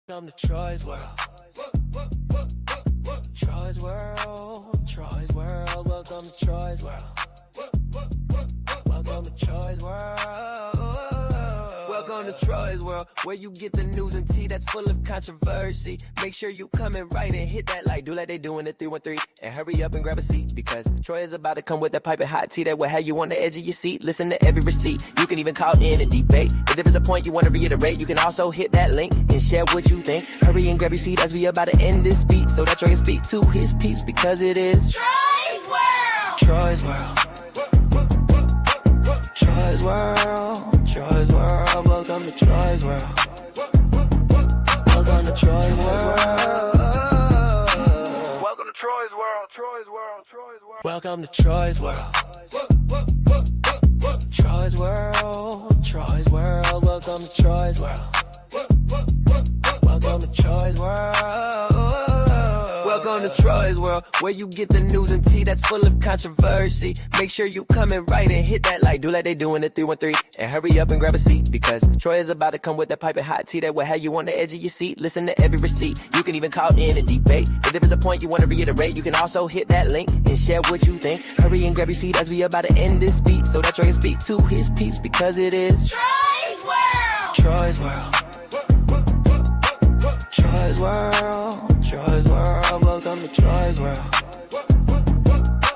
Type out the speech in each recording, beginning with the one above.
Welcome to Troy's World. Troy's World. Troy's World. Welcome to Troy's World. Welcome to Troy's World. Welcome to Troy's World, where you get the news and tea that's full of controversy. Make sure you come in right and hit that like, do like they do in the 313, and hurry up and grab a seat, because Troy is about to come with that piping hot tea that will have you on the edge of your seat. Listen to every receipt. You can even call in and debate. If there is a point you want to reiterate, you can also hit that link and share what you think. Hurry and grab your seat as we about to end this beat, so that Troy can speak to his peeps, because it is Troy's World. Troy's World. Troy's World. Troy's World. Welcome to Troy's World. Welcome to Troy's World. Welcome to Troy's World. Troy's World. Troy's World. Welcome to Troy's World. Troy's World. Troy's World. Welcome to Troy's World. Welcome to Troy's World. Welcome to Troy's World, where you get the news and tea that's full of controversy. Make sure you come in right and hit that like, do like they do in the 313, and hurry up and grab a seat, because Troy is about to come with that piping hot tea that will have you on the edge of your seat. Listen to every receipt. You can even call in and debate. If there is a point you want to reiterate, you can also hit that link and share what you think. Hurry and grab your seat as we about to end this beat, so that Troy can speak to his peeps, because it is Troy's World. Troy's World. Troy's World. Troy's World. Welcome to Troy's World.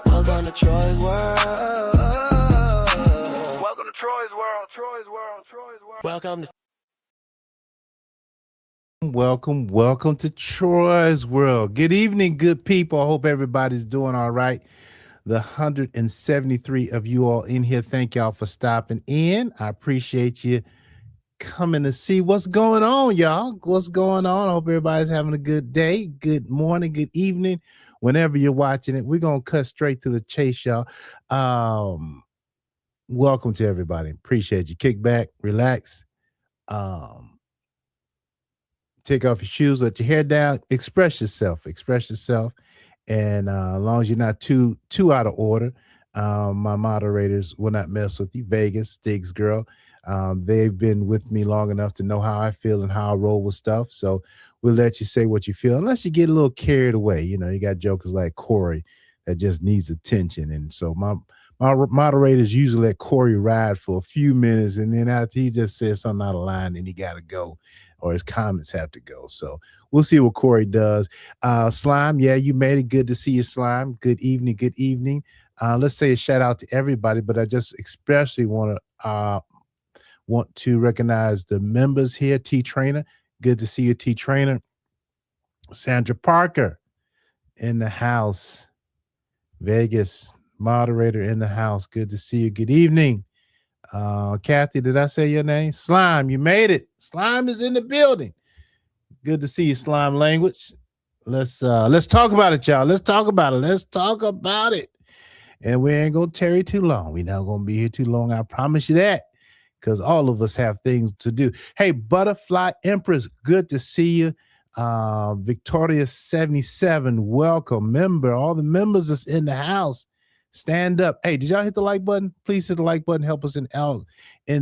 Welcome to Troy's World. Welcome to Troy's World. Troy's World. Troy's World. Welcome to Welcome to Troy's World. Good evening, good people. I hope everybody's doing all right. The 173 of you all in here, thank y'all for stopping in. I appreciate you coming to see what's going on, y'all. What's going on? I hope everybody's having a good day, good morning, good evening, whenever you're watching it. We're going to cut straight to the chase, y'all. Welcome to everybody. Appreciate you. Kick back, relax. Take off your shoes, let your hair down, express yourself. And as long as you're not too out of order, my moderators will not mess with you. Vegas, Stiggs girl. They've been with me long enough to know how I feel and how I roll with stuff. So we'll let you say what you feel, unless you get a little carried away. You know, you got jokers like Corey that just needs attention. And so my moderators usually let Corey ride for a few minutes, and then after he just says something out of line, then he got to go, or his comments have to go. So we'll see what Corey does. Slime, yeah, you made it. Good to see you, Slime. Good evening. Let's say a shout out to everybody, but I just especially want to recognize the members here. T Trainer, good to see you, T Trainer. Sandra Parker in the house. Vegas moderator in the house, good to see you. Good evening. Kathy, did I say your name? Slime, you made it. Slime is in the building. Good to see you, Slime Language. Let's talk about it, y'all. Let's talk about it. And we ain't gonna tarry too long. We're not gonna be here too long, I promise you that, because all of us have things to do. Hey, Butterfly Empress, good to see you. Victoria 77, welcome. Member, all the members that's in the house, stand up. Hey, did y'all hit the like button? Please hit the like button. Help us in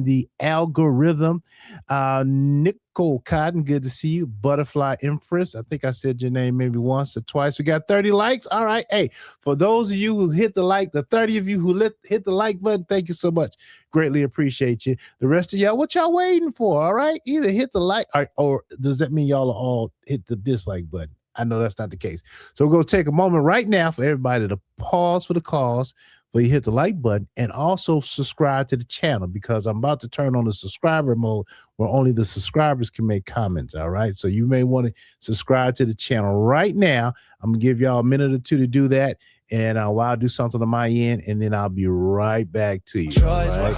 the algorithm. Nicole Cotton, good to see you. Butterfly Empress, I think I said your name maybe once or twice. We got 30 likes. All right. Hey, for those of you who hit the like, the 30 of you who hit the like button, thank you so much. Greatly appreciate you. The rest of y'all, what y'all waiting for? All right. Either hit the like, or does that mean y'all all hit the dislike button? I know that's not the case. So we're going to take a moment right now for everybody to pause for the cause, for you hit the like button, and also subscribe to the channel, because I'm about to turn on the subscriber mode where only the subscribers can make comments. All right. So you may want to subscribe to the channel right now. I'm going to give y'all a minute or two to do that. And while I do something on my end, and then I'll be right back to you. Troy's right?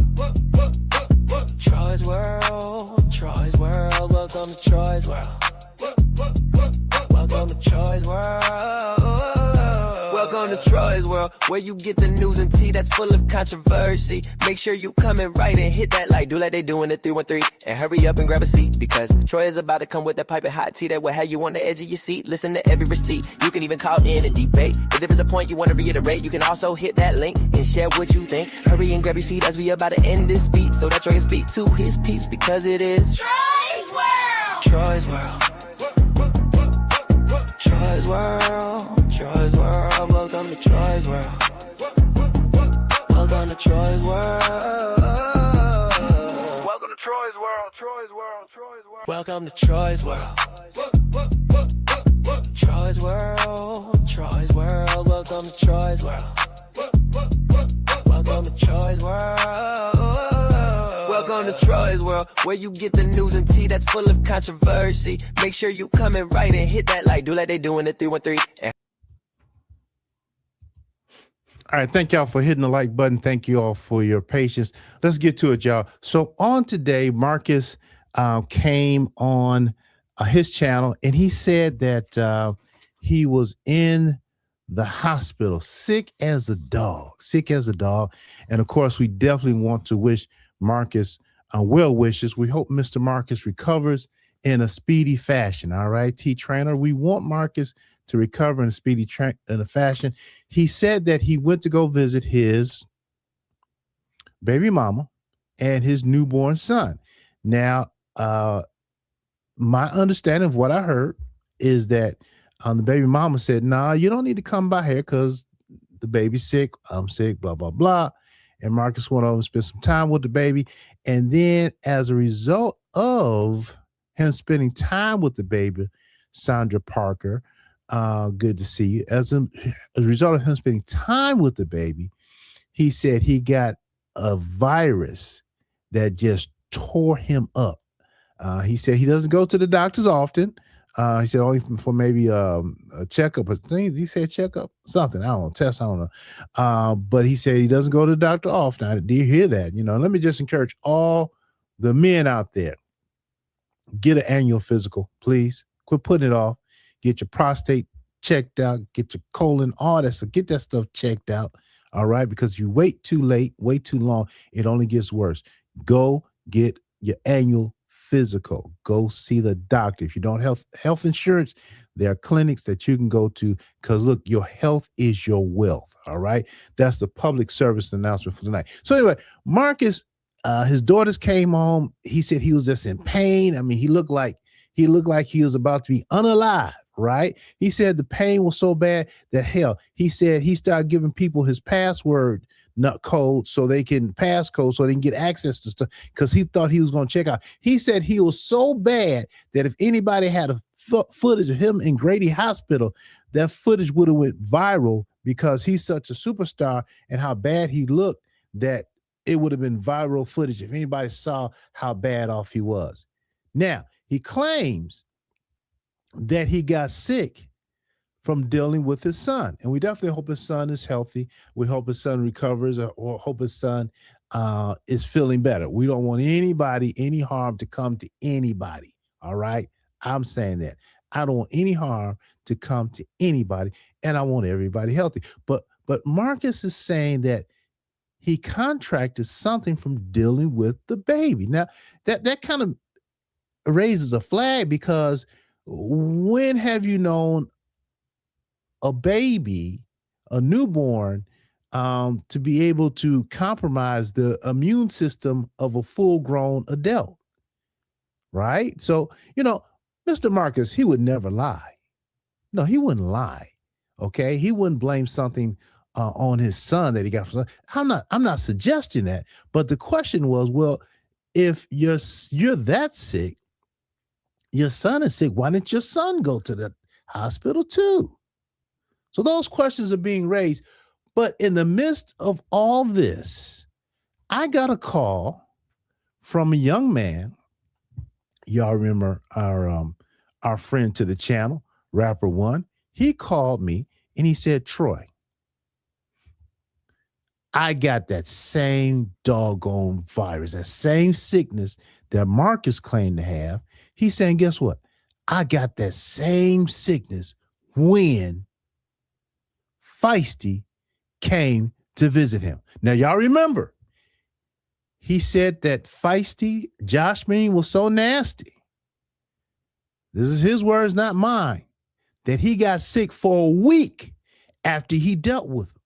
World. Troy's World. Troy's World. Welcome to Troy's World. Welcome to Troy's World. Welcome to Troy's World, where you get the news and tea that's full of controversy. Make sure you come in right and hit that like, do like they do in the 313, and hurry up and grab a seat, because Troy is about to come with that piping hot tea that will have you on the edge of your seat. Listen to every receipt. You can even call in and debate. If there is a point you want to reiterate, you can also hit that link and share what you think. Hurry and grab your seat as we about to end this beat, so that Troy can speak to his peeps, because it is Troy's World. Troy's World. Troy's World. Troy's World. Welcome to Troy's World. Welcome to Troy's World. Welcome to Troy's World. Troy's World. Troy's World. Welcome to Troy's World. Troy's World. Troy's World. Welcome to Troy's World. Welcome to Troy's World. Welcome to Troy's World, where you get the news and tea that's full of controversy. Make sure you come in right and hit that like, do like they do in the 313. All right, thank y'all for hitting the like button. Thank you all for your patience. Let's get to it, y'all. So on today, Marcus came on his channel, and he said that he was in the hospital, sick as a dog. And of course, we definitely want to wish Marcus well wishes. We hope Mr. Marcus recovers in a speedy fashion. All right, T-Trainer, we want Marcus to recover in a speedy fashion. He said that he went to go visit his baby mama and his newborn son. Now, my understanding of what I heard is that the baby mama said, "Nah, you don't need to come by here because the baby's sick. I'm sick, blah, blah, blah." And Marcus went over and spent some time with the baby. And then as a result of him spending time with the baby, Sandra Parker, good to see you. As a result of him spending time with the baby, he said he got a virus that just tore him up. He said he doesn't go to the doctors often. He said only for maybe a checkup or things. He said checkup, something. I don't know, test, I don't know. But he said he doesn't go to the doctor often. I did hear that. Let me just encourage all the men out there. Get an annual physical, please. Quit putting it off. Get your prostate checked out. Get your colon, all that stuff. Get that stuff checked out. All right. Because if you wait too late, wait too long, it only gets worse. Go get your annual physical. Go see the doctor. If you don't have health insurance, there are clinics that you can go to because look, your health is your wealth. All right. That's the public service announcement for tonight. So anyway, Marcus, his daughters came home. He said he was just in pain. I mean, he looked like he was about to be unalive. Right. He said the pain was so bad that he said he started giving people his password code so they can passcode so they can get access to stuff because he thought he was going to check out. He said he was so bad that if anybody had a footage of him in Grady Hospital, that footage would have went viral because he's such a superstar and how bad he looked that it would have been viral footage if anybody saw how bad off he was. Now, he claims that he got sick from dealing with his son. And we definitely hope his son is healthy. We hope his son recovers or hope his son is feeling better. We don't want any harm to come to anybody. All right. I'm saying that. I don't want any harm to come to anybody. And I want everybody healthy. But Marcus is saying that he contracted something from dealing with the baby. Now, that kind of raises a flag because when have you known a baby, a newborn, to be able to compromise the immune system of a full-grown adult, right? So, Mr. Marcus, he would never lie. No, he wouldn't lie, okay? He wouldn't blame something on his son that he got from. I'm not suggesting that, but the question was, well, if you're that sick, your son is sick, why didn't your son go to the hospital too? So those questions are being raised. But in the midst of all this, I got a call from a young man. Y'all remember our friend to the channel, Rapper One. He called me and he said, "Troy, I got that same doggone virus, that same sickness that Marcus claimed to have." He's saying, guess what? I got that same sickness when Feisty came to visit him. Now, y'all remember, he said that Feisty, Josh Mean, was so nasty. This is his words, not mine, that he got sick for a week after he dealt with him.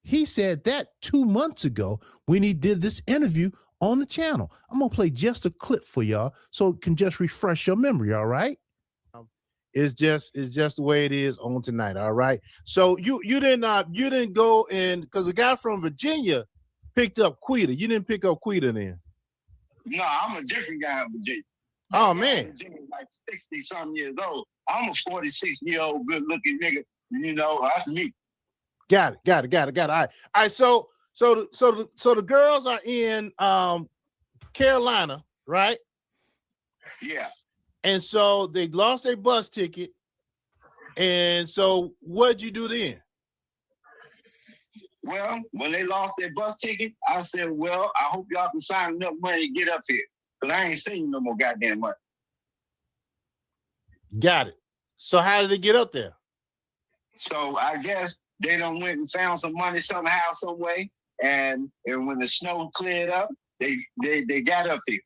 He said that 2 months ago when he did this interview on the channel. I'm gonna play just a clip for y'all so it can just refresh your memory. All right. It's just the way it is on tonight. All right. So you didn't go in because the guy from Virginia picked up Quita. You didn't pick up Quita then. No, I'm a different guy in Virginia. Oh man, Virginia's like 60-something years old. I'm a 46-year-old good-looking nigga. You know, that's me. Got it. All right. So the girls are in Carolina, right? Yeah. And so they lost their bus ticket. And so what'd you do then? Well, when they lost their bus ticket, I said, well, I hope y'all can sign enough money to get up here. Because I ain't seen no more goddamn money. Got it. So how did they get up there? So I guess they done went and found some money somehow, some way. And when the snow cleared up, they got up here.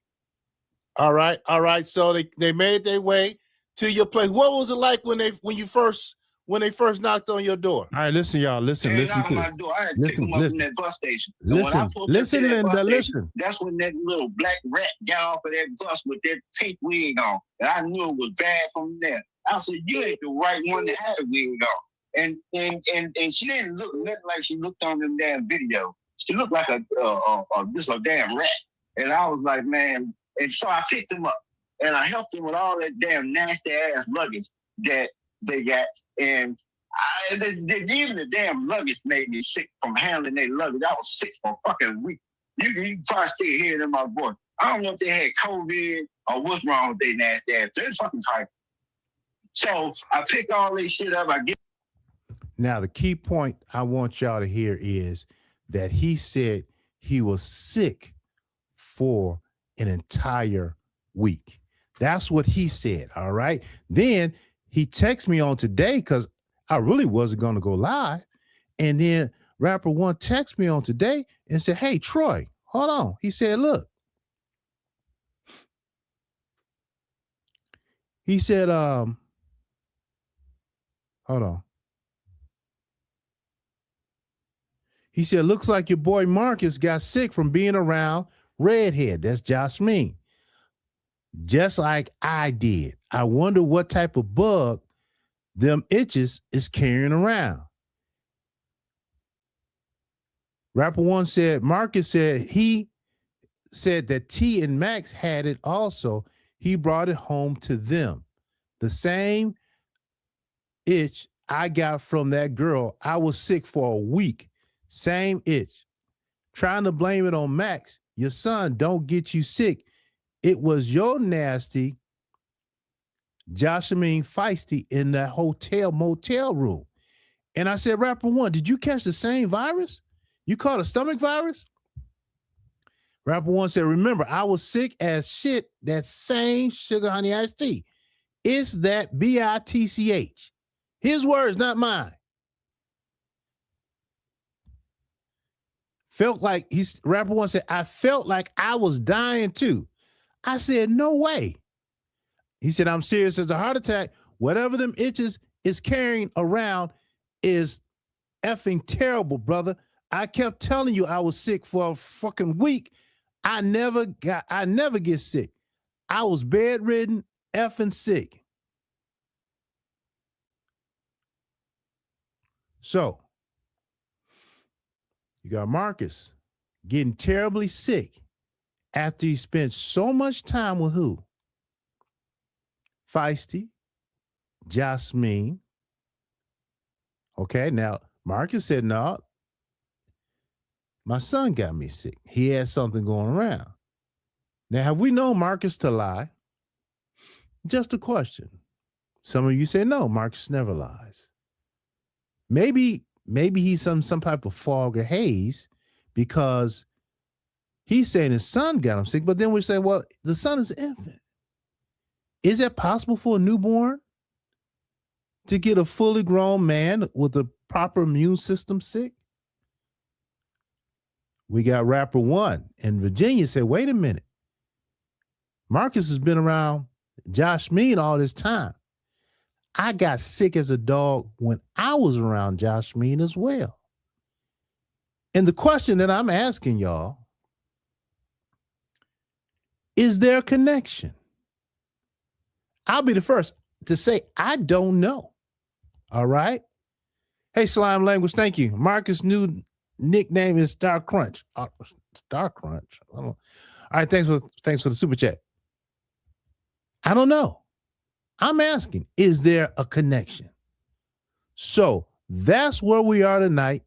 All right. So they made their way to your place. What was it like when they first knocked on your door? All right, listen, y'all. Listen. They knocked on my door. I had to pick them up from that bus station. Listen. That's when that little black rat got off of that bus with that pink wig on. And I knew it was bad from there. I said, you ain't the right one to have a wig on. And she didn't look nothing like she looked on them damn video. She looked like just a damn rat. And I was like, man. And so I picked them up and I helped them with all that damn nasty ass luggage that they got. And even the damn luggage made me sick from handling their luggage. I was sick for a fucking week. You can probably still hear it in my voice. I don't know if they had COVID or what's wrong with their nasty ass. They're fucking type. So I picked all this shit up. Now, the key point I want y'all to hear is that he said he was sick for an entire week. That's what he said. All right. Then he texted me on today because I really wasn't going to go live. And then Rapper One texted me on today and said, hey, Troy, hold on. He said, look. He said, hold on. He said, looks like your boy Marcus got sick from being around Redhead. That's Josh Mean. Just like I did. I wonder what type of bug them itches is carrying around. Rapper One said, Marcus said he said that T and Max had it also. He brought it home to them. The same itch I got from that girl. I was sick for a week. Same itch. Trying to blame it on Max. Your son don't get you sick. It was your nasty Joshua feisty in that motel room. And I said, Rapper One, did you catch the same virus? You caught a stomach virus? Rapper One said, remember, I was sick as shit, that same sugar honey iced tea. It's that bitch. His words, not mine. Felt like Rapper One said, I felt like I was dying too. I said, no way. He said, I'm serious as a heart attack. Whatever them itches is carrying around is effing terrible, brother. I kept telling you I was sick for a fucking week. I never get sick. I was bedridden, effing sick. So you got Marcus getting terribly sick after he spent so much time with who? Feisty, Jasmine. Okay, now Marcus said, no, my son got me sick. He had something going around. Now, have we known Marcus to lie? Just a question. Some of you say, no, Marcus never lies. Maybe he's some type of fog or haze because he's saying his son got him sick, but then we say, well, the son is an infant. Is it possible for a newborn to get a fully grown man with a proper immune system sick? We got Rapper One in Virginia said, wait a minute. Marcus has been around Josh Mean all this time. I got sick as a dog when I was around Josh Mean as well. And the question that I'm asking y'all, Is there a connection? I'll be the first to say I don't know. All right. Hey, Slime Language, thank you. Marcus' new nickname is Star Crunch. Star Crunch. I don't know. All right, thanks for the super chat. I don't know. I'm asking, is there a connection? So that's where we are tonight.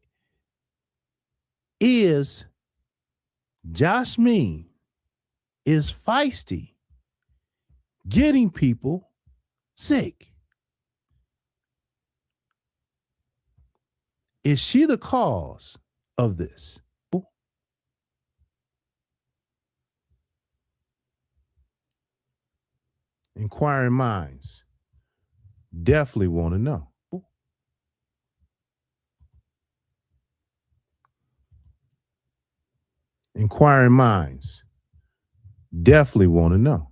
Is Jasmine is feisty, getting people sick? Is she the cause of this? Inquiring minds definitely want to know. Inquiring minds definitely want to know.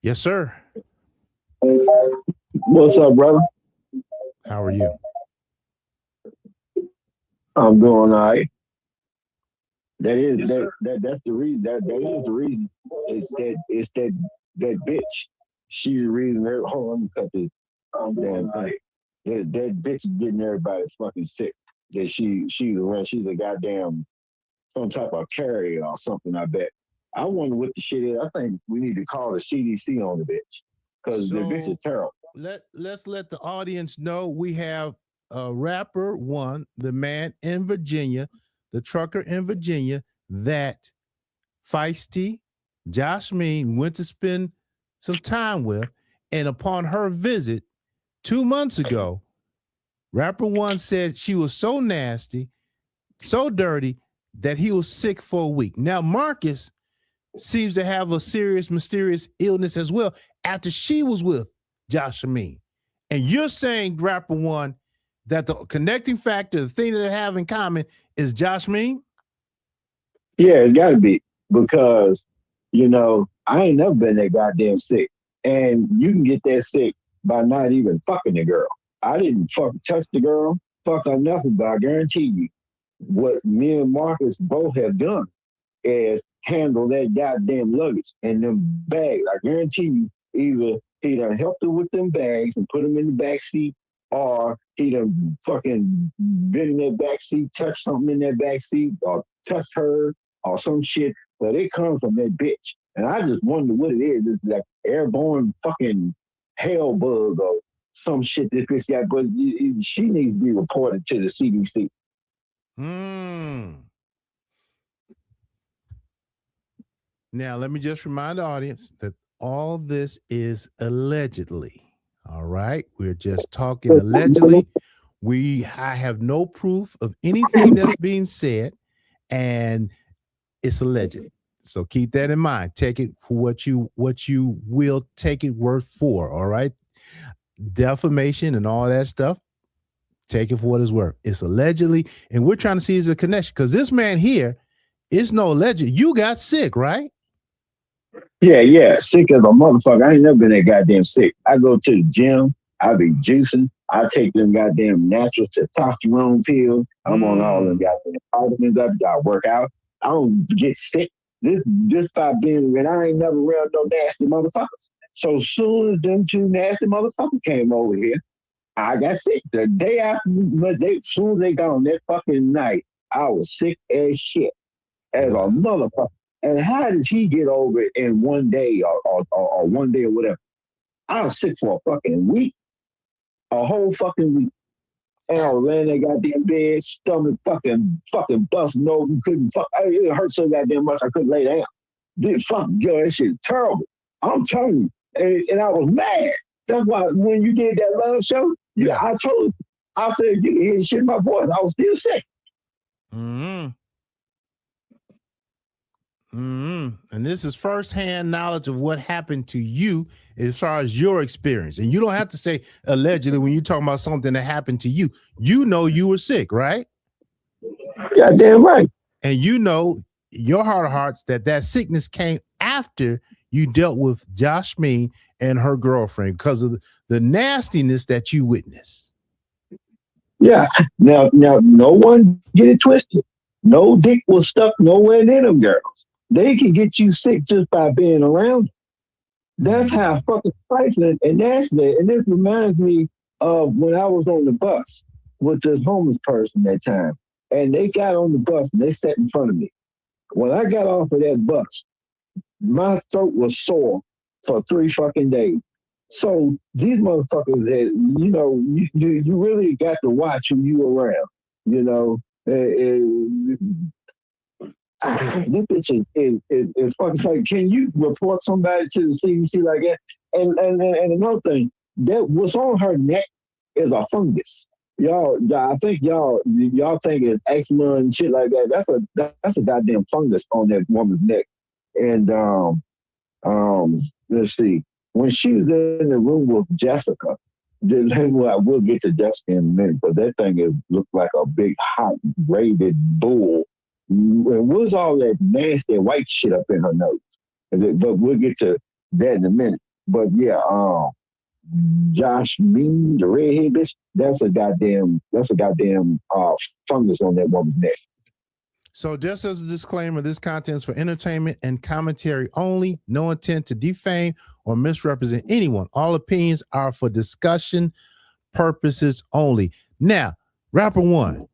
Yes, sir. What's up, brother? How are you? I'm doing all right. That's the reason. That is the reason. It's that bitch. She's the reason. Hold on, let me cut this damn thing. That bitch is getting everybody fucking sick. That she's a goddamn some type of carrier or something. I bet. I wonder what the shit is. I think we need to call the CDC on the bitch because the bitch is terrible. Let's let the audience know we have rapper one, the man in Virginia, the trucker in Virginia that feisty Jasmine went to spend some time with, and upon her visit 2 months ago, rapper one said she was so nasty, so dirty that he was sick for a week. Now Marcus seems to have a serious, mysterious illness as well after she was with Jasmine. And you're saying, rapper one, that the connecting factor, the thing that they have in common is Jasmine? Yeah, it's got to be because, I ain't never been that goddamn sick. And you can get that sick by not even fucking the girl. I didn't fucking touch the girl, fuck her nothing, but I guarantee you what me and Marcus both have done is handle that goddamn luggage and them bags. I guarantee you, either he done helped her with them bags and put them in the back seat, or he done fucking been in that back seat, touched something in that back seat, or touched her, or some shit. But it comes from that bitch. And I just wonder what it is. It's like airborne fucking hell bug or some shit this bitch got. But she needs to be reported to the CDC. Now, let me just remind the audience that all this is allegedly. All right. We're just talking allegedly. I have no proof of anything that's being said, and it's alleged. So keep that in mind. Take it for what you will take it worth for. All right. Defamation and all that stuff. Take it for what it's worth. It's allegedly, and we're trying to see is a connection because this man here is no alleged. You got sick, right? Yeah, sick as a motherfucker. I ain't never been that goddamn sick. I go to the gym. I be juicing. I take them goddamn natural testosterone pills. I'm on all them goddamn vitamins. I work out. I don't get sick. This by being when I ain't never around no nasty motherfuckers. So soon as them two nasty motherfuckers came over here, I got sick. The day after, soon as they gone that fucking night, I was sick as shit. As a motherfucker. And how did he get over it in one day or 1 day or whatever? I was sick for a fucking week. A whole fucking week. And I was laying in that goddamn bed, stomach fucking busting open, couldn't fuck. It hurt so goddamn much I couldn't lay down. Dude, fuck, yo, that shit terrible. I'm telling you. And I was mad. That's why when you did that love show, I told you. I said, you can hear shit in my voice. I was still sick. And this is firsthand knowledge of what happened to you as far as your experience. And you don't have to say allegedly when you're talking about something that happened to you. You know you were sick, right? Yeah, damn right. And you know your heart of hearts that sickness came after you dealt with Josh Mean and her girlfriend because of the nastiness that you witnessed. Yeah. Now, no one get it twisted. No dick was stuck nowhere near them girls. They can get you sick just by being around. That's how fucking trifling and nasty. And this reminds me of when I was on the bus with this homeless person that time. And they got on the bus and they sat in front of me. When I got off of that bus, my throat was sore for 3 fucking days. So these motherfuckers, you really got to watch who you around. You know, this bitch is fucking like, can you report somebody to the CDC like that? And another thing, that what's on her neck is a fungus. I think y'all think it's eczema and shit like that. That's a goddamn fungus on that woman's neck. And let's see, when she was in the room with Jessica, we'll get to Jessica in a minute, but that thing looked like a big hot rabid bull. And what's all that nasty white shit up in her nose? But we'll get to that in a minute. But yeah, Josh Mean, the redhead bitch, that's a goddamn fungus on that woman's neck. So just as a disclaimer, this content is for entertainment and commentary only. No intent to defame or misrepresent anyone. All opinions are for discussion purposes only. Now, rapper one,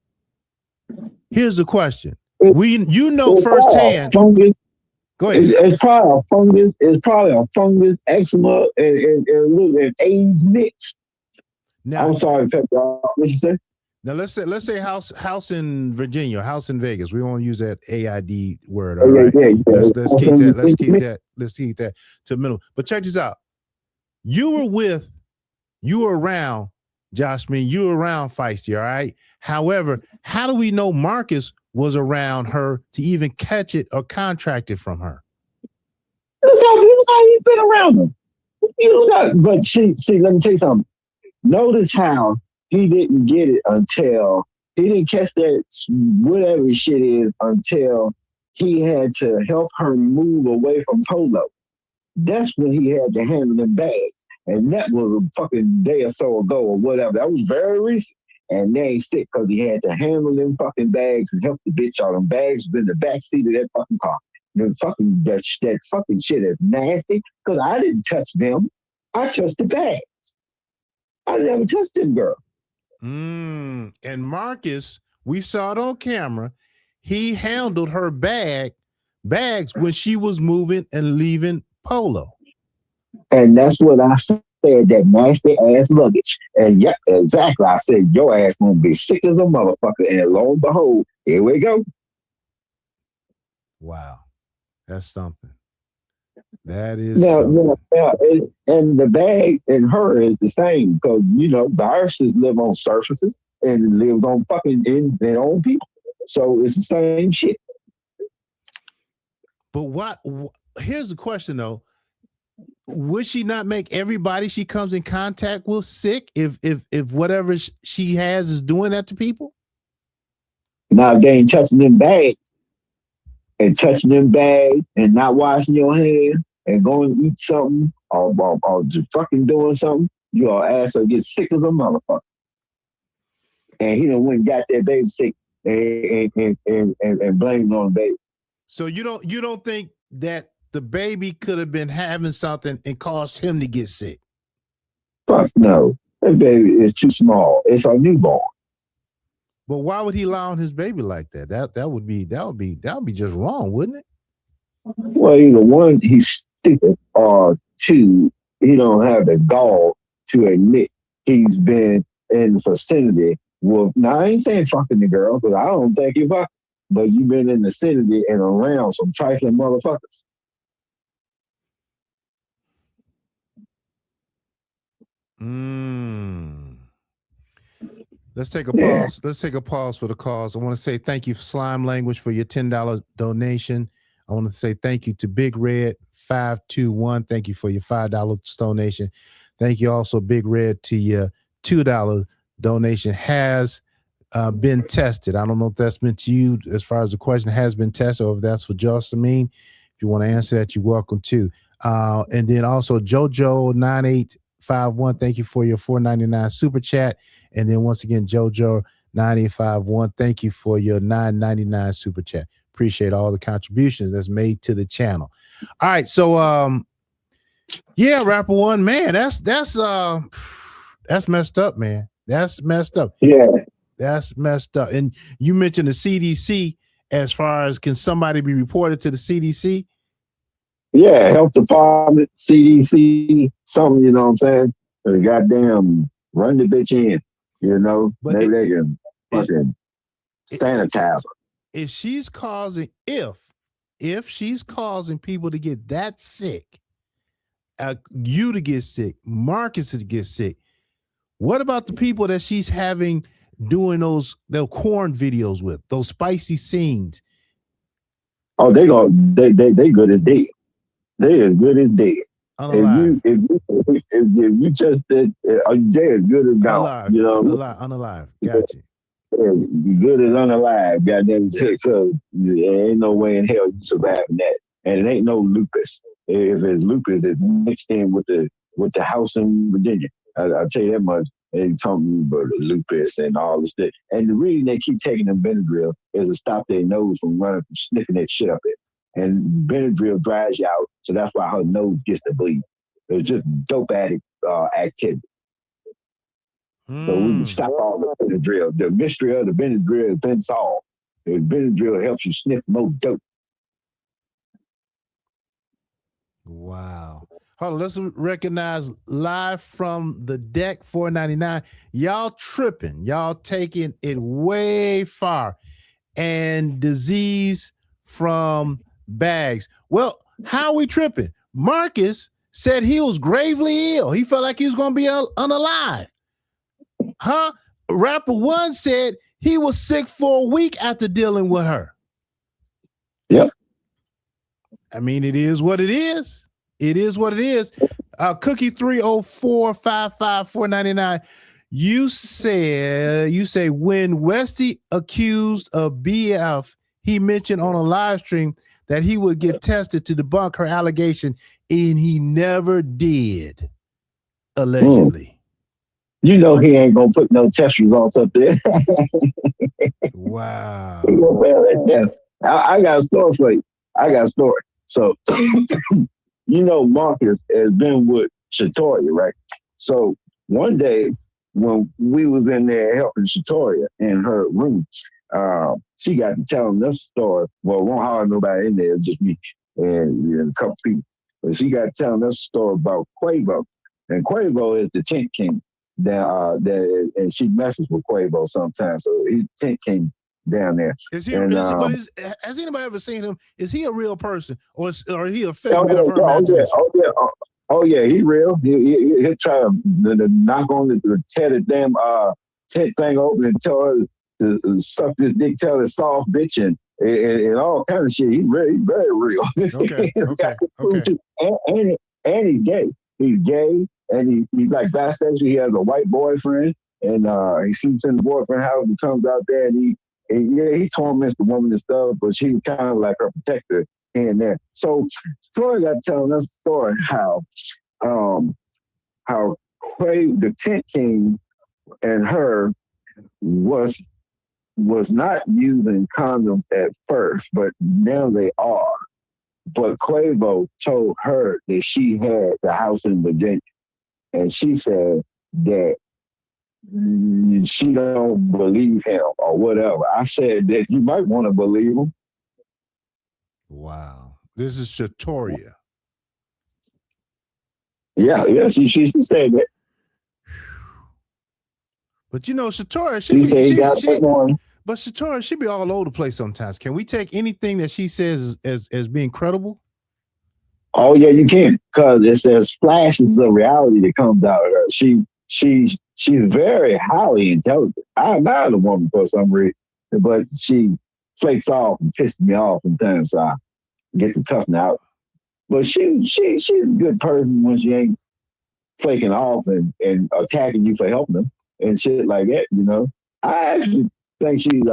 here's the question. Firsthand. Go ahead. It's probably a fungus. It's probably a fungus, eczema, and AIDS mixed. Now, I'm sorry, what you say? Now let's say house in Virginia, house in Vegas. We won't use that AID word. All right. Yeah. Let's keep that to minimum. But check this out. You were around Josh Mean, you were around Feisty, all right? However, how do we know Marcus was around her to even catch it or contract it from her? Look how he's been around him. But see, let me tell you something. Notice how he didn't get it until he didn't catch that whatever shit is until he had to help her move away from Polo. That's when he had to handle them bags. And that was a fucking day or so ago or whatever. That was very recent. And they ain't sick because he had to handle them fucking bags and help the bitch out. Them bags was in the back seat of that fucking car. That fucking shit is nasty because I didn't touch them. I touched the bags. I never touched them, girl. And Marcus, we saw it on camera. He handled her bags when she was moving and leaving Polo. And that's what I said, that nasty ass luggage. And yeah, exactly. I said, your ass gonna be sick as a motherfucker. And lo and behold, here we go. Wow. That's something. That is something. And the bag and her is the same because, viruses live on surfaces and lives on fucking in their own people. So it's the same shit. But here's the question though. Would she not make everybody she comes in contact with sick if whatever she has is doing that to people? Now they ain't touching them bags and not washing your hands and going to eat something or just fucking doing something, your ass will get sick as a motherfucker. And he done went and got that baby sick and blamed on the baby. So you don't think that the baby could have been having something and caused him to get sick? Fuck no. That baby is too small. It's a newborn. But why would he lie on his baby like that? That would be just wrong, wouldn't it? Well, either one, he's stupid, or two, he don't have the gall to admit he's been in the vicinity. Well, now I ain't saying fucking the girl, because I don't think you fuck, but you've been in the vicinity and around some trifling motherfuckers. Let's take a pause. Let's take a pause for the cause. I want to say thank you for Slime Language for your $10 donation. I want to say thank you to Big Red 521. Thank you for your $5 donation. Thank you also, Big Red, to your $2 donation. Has been tested. I don't know if that's meant to you as far as the question has been tested or if that's for Jocelyn. If you want to answer that, you're welcome to. And then also JoJo9851, thank you for your $4.99 super chat. And then once again, JoJo9851, thank you for your $9.99 super chat. Appreciate all the contributions that's made to the channel. All right, so yeah, Rapper One, man, that's messed up, man. That's messed up. Yeah. That's messed up. And you mentioned the CDC as far as can somebody be reported to the CDC? Yeah, health department, CDC, something, you know what I'm saying? Goddamn, run the bitch in, you know? But maybe they can fucking sanitize her. If she's causing, if she's causing people to get that sick, you to get sick, Marcus to get sick, what about the people that she's having doing those corn videos with, those spicy scenes? Oh, they good as dead. They as good as dead. If you just did, they as good as gone. You know, unalive. Gotcha. Good as unalive. Goddamn, because there ain't no way in hell you surviving that. And it ain't no lupus. If it's lupus, it's mixed in with the house in Virginia. I'll tell you that much. They talking about the lupus and all this shit. And the reason they keep taking them Benadryl is to stop their nose from running from sniffing that shit up there. And Benadryl dries you out, so that's why her nose gets to bleed. It's just dope addict activity. So we can stop all the Benadryl. The mystery of the Benadryl has been solved. The Benadryl helps you sniff more dope. Wow. Hold on, let's recognize live from the deck, $4.99. Y'all tripping. Y'all taking it way far. And disease from bags. Well, how are we tripping? Marcus said he was gravely ill. He felt like he was going to be unalive. Huh? Rapper One said he was sick for a week after dealing with her. Yep. I mean, it is what it is. It is what it is. Cookie 304-55499. You say when Westy accused of BF, he mentioned on a live stream that he would get tested to debunk her allegation, and he never did, allegedly. You know he ain't gonna put no test results up there. Wow. I got a story for you. So, you know, Marcus has been with Shatoria, right? So one day when we was in there helping Shatoria in her room, she got to telling this story. Well, it won't hardly nobody in there, just me and a couple people. But she got telling us a story about Quavo. And Quavo is the tent king. And she messes with Quavo sometimes. So he's tent king down there. Has anybody ever seen him? Is he a real person, or is he a figment of her imagination? Oh yeah, he real. He'll try to knock on the tear the damn tent thing open and tell her to suck this dick, tell her soft bitch and all kind of shit. He's very real. Okay. And he's gay. He's gay, and he's like bisexual. He has a white boyfriend, and he sleeps in the boyfriend's house and comes out there, and he torments the woman and stuff, but she was kind of like her protector here and there. So Troy got telling us a story how the tent king and her was not using condoms at first, but now they are. But Quavo told her that she had the house in Virginia, and she said that she don't believe him or whatever. I said that you might want to believe him. Wow. This is Shatoria. Yeah, she said that. But you know, Shatoria, Shatoria, she be all over the place sometimes. Can we take anything that she says as being credible? Oh yeah, you can, because there's flashes of reality that comes out of her. She's very highly intelligent. I admire the woman for some reason, but she flakes off and pisses me off sometimes, so I get the cussing out. But she's a good person when she ain't flaking off and attacking you for helping them and shit like that, you know. I actually think she's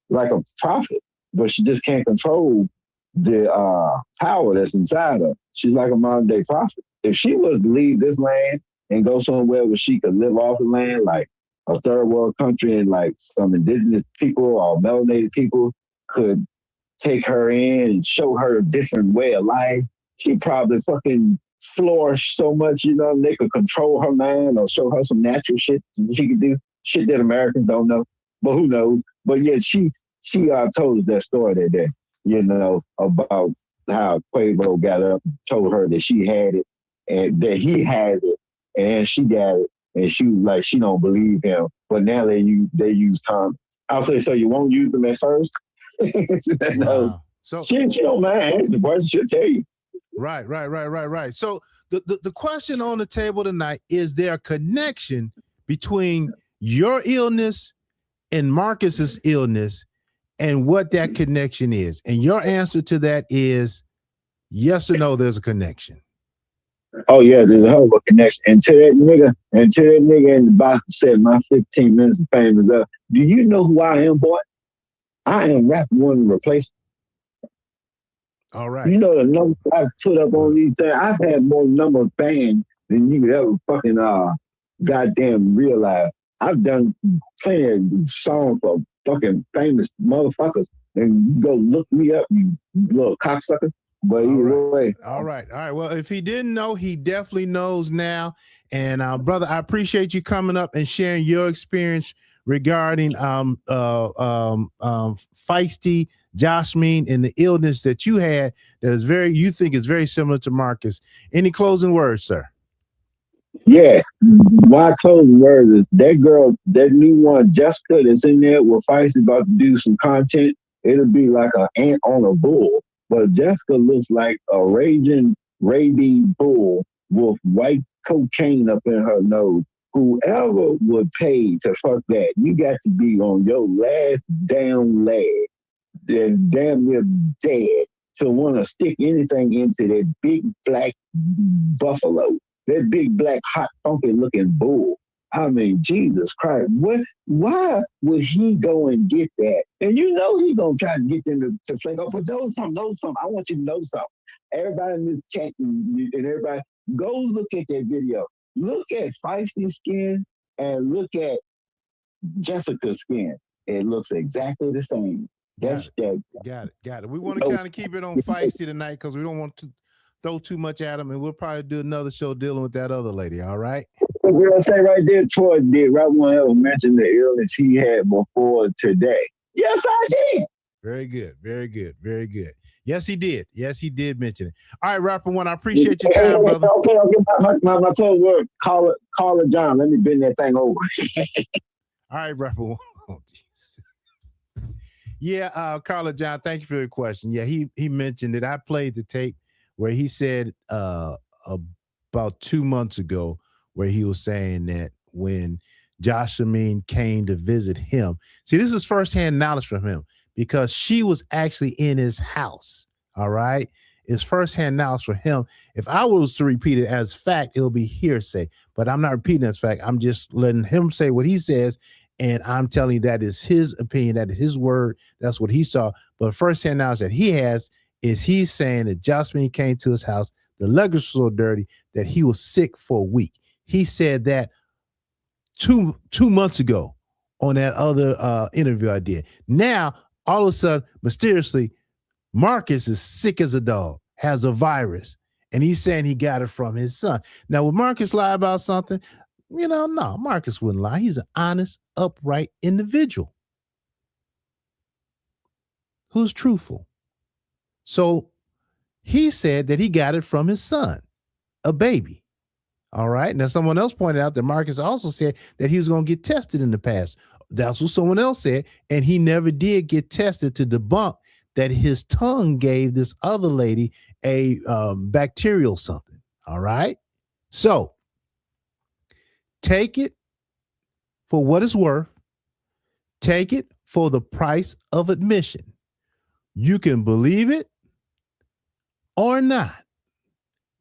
like a prophet, but she just can't control the power that's inside her. She's like a modern day prophet. If she was to leave this land and go somewhere where she could live off the land, like a third world country, and like some indigenous people or melanated people could take her in and show her a different way of life, she probably fucking flourish so much, they could control her mind or show her some natural shit she could do, shit that Americans don't know. But who knows? But yeah, she told us that story that day, about how Quavo got up and told her that she had it and that he had it and she got it. And she was like, she don't believe him. But now they use condoms. I'll say, so you won't use them at first? No. Wow. So she don't mind answering the question. She'll tell you. Right. So the question on the table tonight is: there a connection between your illness and Marcus's illness, and what that connection is? And your answer to that is yes or no. There's a connection. Oh yeah, there's a hell of a connection. And to that nigga in the box said my 15 minutes of fame is up. Do you know who I am, boy? I am Rap One Replacement. All right. You know the numbers I've put up on these things. I've had more number of fans than you could ever fucking goddamn realize. I've done plenty of songs for fucking famous motherfuckers. And you go look me up, you little cocksucker. But either way. All right. Well, if he didn't know, he definitely knows now. And brother, I appreciate you coming up and sharing your experience regarding feisty Jasmine and the illness that you had that is you think is very similar to Marcus. Any closing words, sir? Yeah. My closing words is that girl, that new one, Jessica, that's in there with Feisty about to do some content. It'll be like an ant on a bull. But Jessica looks like a raging, rabid bull with white cocaine up in her nose. Whoever would pay to fuck that, you got to be on your last damn leg and damn near dead to want to stick anything into that big black buffalo, that big black hot funky looking bull. I mean, Jesus Christ, why would he go and get that? And he's gonna try to get them to flake up. But those something. I want you to know something. Everybody in this chat and everybody, go look at that video. Look at Feisty's skin and look at Jessica's skin. It looks exactly the same. Got it. We want to kind of keep it on Feisty tonight because we don't want to throw too much at him, and we'll probably do another show dealing with that other lady. All right. We'll say right there, Troy did right one ever mention the illness he had before today. Yes, I did. Very good. Yes, he did mention it. All right, Rapper One, I appreciate your time, brother. Okay, my close word. Call it John. Let me bend that thing over. All right, Rapper One. Oh, Jesus. Yeah, Carla John, thank you for your question. Yeah, he mentioned it. I played the tape where he said about 2 months ago, where he was saying that when Jasmine came to visit him, see, this is firsthand knowledge from him because she was actually in his house. All right. It's firsthand knowledge for him. If I was to repeat it as fact, it'll be hearsay, but I'm not repeating it as fact. I'm just letting him say what he says. And I'm telling you that is his opinion, that is his word. That's what he saw. But firsthand knowledge that he has is he's saying that Jasmine came to his house. The luggage was so dirty that he was sick for a week. He said that two months ago on that other interview I did. Now, all of a sudden, mysteriously, Marcus is sick as a dog, has a virus, and he's saying he got it from his son. Now, would Marcus lie about something? No, Marcus wouldn't lie. He's an honest, upright individual who's truthful. So he said that he got it from his son, a baby. All right. Now, someone else pointed out that Marcus also said that he was going to get tested in the past. That's what someone else said. And he never did get tested to debunk that his tongue gave this other lady a bacterial something. All right. So take it for what it's worth. Take it for the price of admission. You can believe it or not.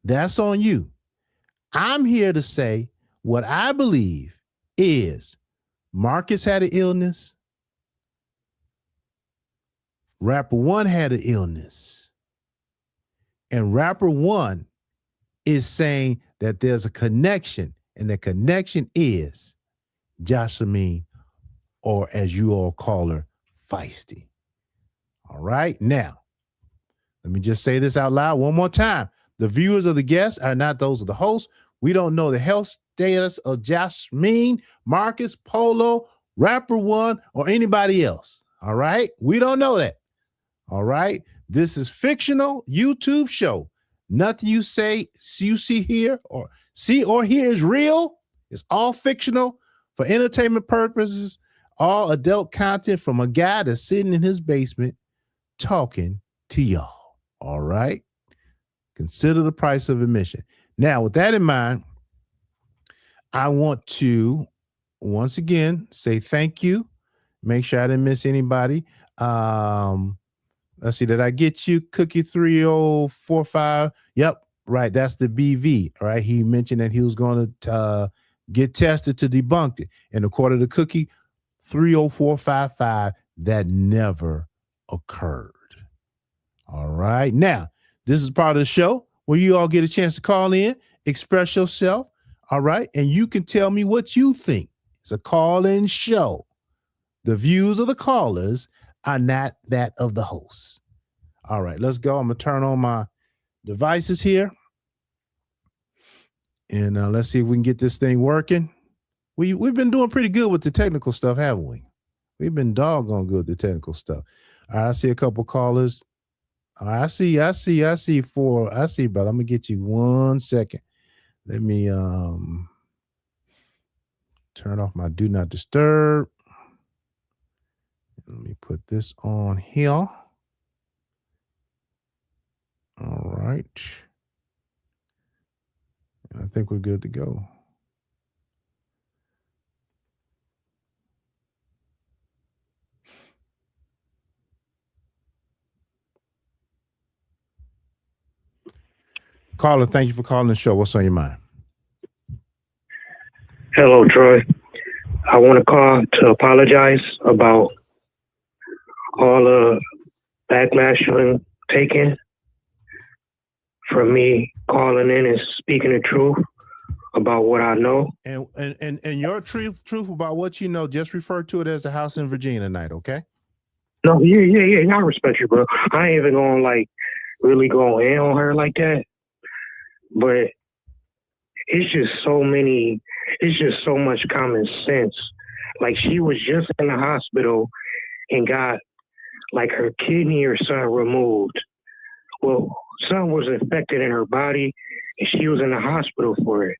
That's on you. I'm here to say what I believe is Marcus had an illness. Rapper One had an illness. And rapper one is saying that there's a connection, and the connection is Jocelyn, or as you all call her, Feisty. All right. Now, let me just say this out loud one more time. The viewers of the guests are not those of the host. We don't know the health status of Jasmine, Marcus, Polo, Rapper One, or anybody else. All right. We don't know that. All right. This is fictional YouTube show. Nothing you see here or hear is real. It's all fictional for entertainment purposes. All adult content from a guy that's sitting in his basement talking to y'all. All right. Consider the price of admission. Now, with that in mind, I want to once again say thank you. Make sure I didn't miss anybody. Let's see, did I get you Cookie 3045? Yep, right. That's the BV. All right. He mentioned that he was going to get tested to debunk it. And according to Cookie 30455, that never occurred. All right. Now, this is part of the show where you all get a chance to call in, express yourself. All right. And you can tell me what you think. It's a call-in show. The views of the callers are not that of the hosts. All right, let's go. I'm going to turn on my devices here. And let's see if we can get this thing working. We've been doing pretty good with the technical stuff, haven't we? We've been doggone good with the technical stuff. All right, I see a couple callers. All right, I see, brother. I'm going to get you 1 second. Let me turn off my do not disturb. Let me put this on here. All right. I think we're good to go. Caller, thank you for calling the show. What's on your mind? Hello, Troy. I want to call to apologize about all the backlash taken from me calling in and speaking the truth about what I know. And your truth about what you know, just refer to it as the house in Virginia tonight, okay? No, yeah. I respect you, bro. I ain't even gonna really go in on her like that. But it's just so much common sense. Like, she was just in the hospital and got her kidney or something removed. Well, something was infected in her body and she was in the hospital for it.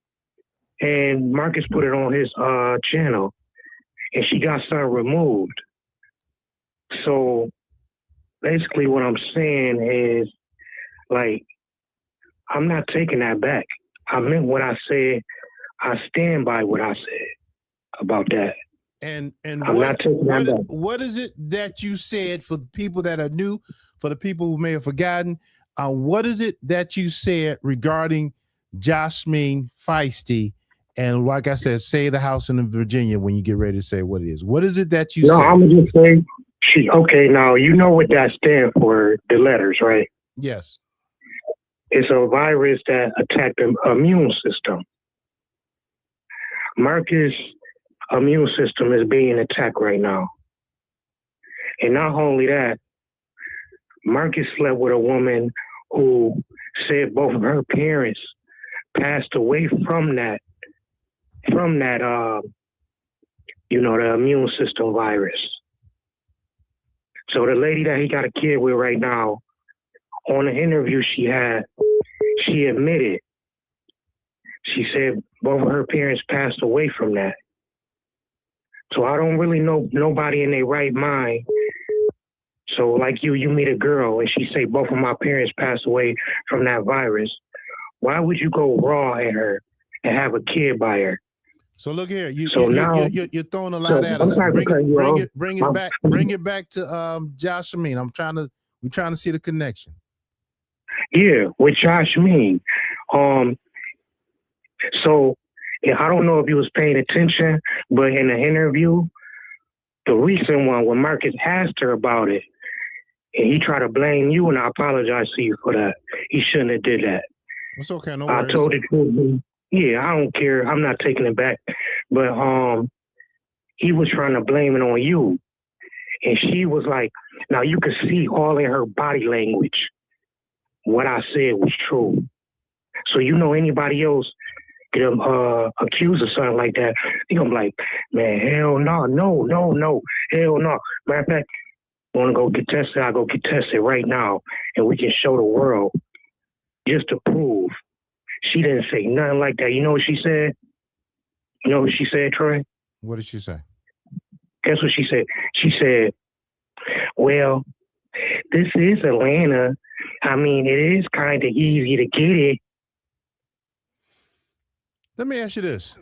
And Marcus put it on his channel and she got something removed. So basically what I'm saying is, I'm not taking that back. I meant what I said. I stand by what I said about that. And what is it that you said for the people that are new, for the people who may have forgotten? What is it that you said regarding Jasmine Feisty? And like I said, say the house in Virginia when you get ready to say what it is. What is it that you said? No, I'm just saying. Okay, now you know what that stands for, the letters, right? Yes. It's a virus that attacked the immune system. Marcus' immune system is being attacked right now. And not only that, Marcus slept with a woman who said both of her parents passed away from that, the immune system virus. So the lady that he got a kid with right now, on the interview she admitted, she said both of her parents passed away from that. So I don't really know nobody in their right mind. So like you meet a girl and she say both of my parents passed away from that virus. Why would you go raw at her and have a kid by her? So look here, you're throwing a lot at us. Bring it back to Jasmine. We're trying to see the connection. Yeah, with Jasmine. So I don't know if you was paying attention, but in the interview, the recent one when Marcus asked her about it, And he tried to blame you, and I apologize to you for that. He shouldn't have did that. It's okay, no worries. I told it. Yeah, I don't care. I'm not taking it back. But he was trying to blame it on you. And she was like, now you could see all in her body language what I said was true. So anybody else get accused of something like that, they gonna be like, man, hell no, hell no. Matter of fact, want to go get tested? I go get tested right now, and we can show the world just to prove. She didn't say nothing like that. You know what she said? You know what she said, Troy? What did she say? Guess what she said? She said, well, this is Atlanta. I mean, it is kind of easy to get it. Let me ask you this.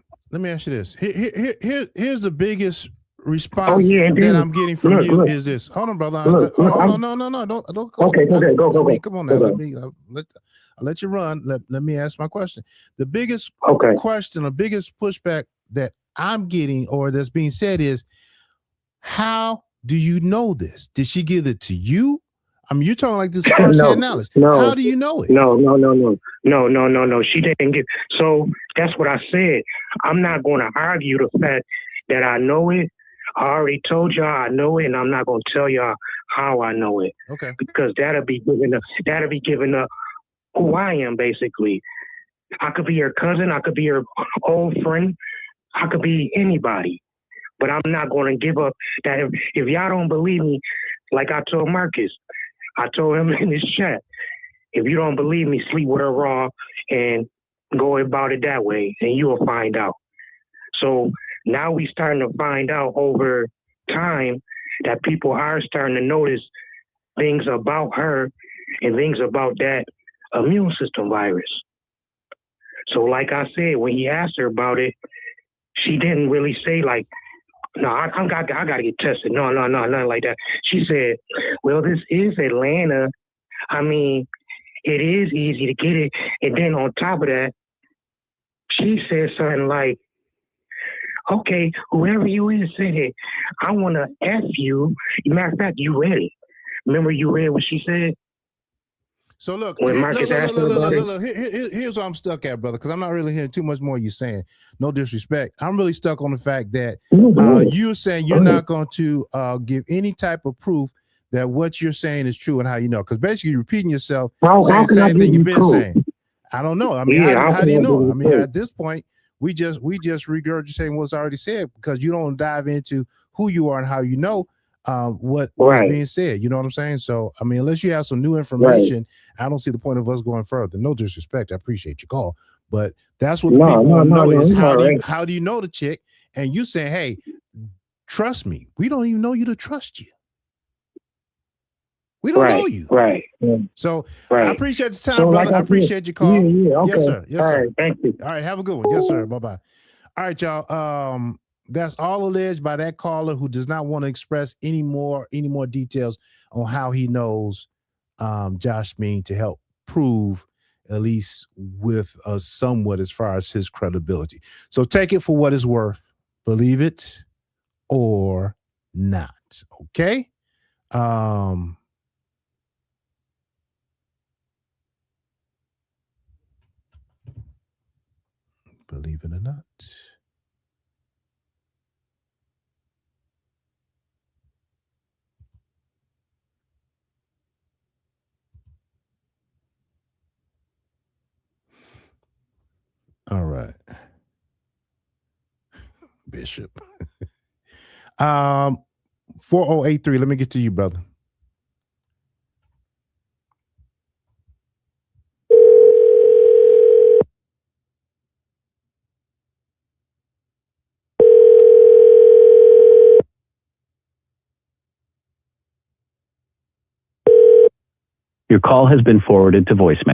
Here's the biggest response that I'm getting from you is this. Hold on, brother. No. Don't. Okay, go. Come on now. I'll let you run. Let me ask my question. The biggest question, the biggest pushback that I'm getting or that's being said is, how do you know this? Did she give it to you? I mean, you're talking like this first-hand knowledge. No. How do you know it? No. She didn't get. So that's what I said. I'm not going to argue the fact that I know it. I already told y'all I know it, and I'm not going to tell y'all how I know it. Okay. Because that'll be giving up who I am, basically. I could be your cousin. I could be your old friend. I could be anybody. But I'm not going to give up that. If y'all don't believe me, like I told Marcus, I told him in his chat, if you don't believe me, sleep with her raw and go about it that way, and you will find out. So now we starting to find out over time that people are starting to notice things about her and things about that immune system virus. So like I said, when he asked her about it, she didn't really say like, no, I got to get tested. No, nothing like that. She said, well, this is Atlanta. I mean, it is easy to get it. And then on top of that, she said something like, okay, whoever you is, said it. I want to F you. Matter of fact, you read it. Remember you read what she said? So look, when Marcus asked her about it. Here's where I'm stuck at, brother, because I'm not really hearing too much more you saying. No disrespect. I'm really stuck on the fact that you're saying you're not going to give any type of proof that what you're saying is true and how you know. Because basically you're repeating yourself, saying the same thing you've been saying. I don't know. I mean, how do you know? I mean, at this point, we just regurgitating what's already said because you don't dive into who you are and how you know what was being said. You know what I'm saying? So, I mean, unless you have some new information, I don't see the point of us going further. No disrespect. I appreciate your call. But that's what the people want to know is how do you know the chick? And you saying, hey, trust me. We don't even know you to trust you. We don't know you. Right. So I appreciate the time, brother. I appreciate your call. Yeah, okay. Yes, sir. Yes, sir. Right, thank you. All right, have a good one. Yes, sir. Bye-bye. All right, y'all. That's all alleged by that caller who does not want to express any more details on how he knows Josh Mean to help prove, at least with somewhat as far as his credibility. So take it for what it's worth. Believe it or not. Okay? Believe it or not. All right. Bishop. 4083. Let me get to you, brother. Your call has been forwarded to voicemail.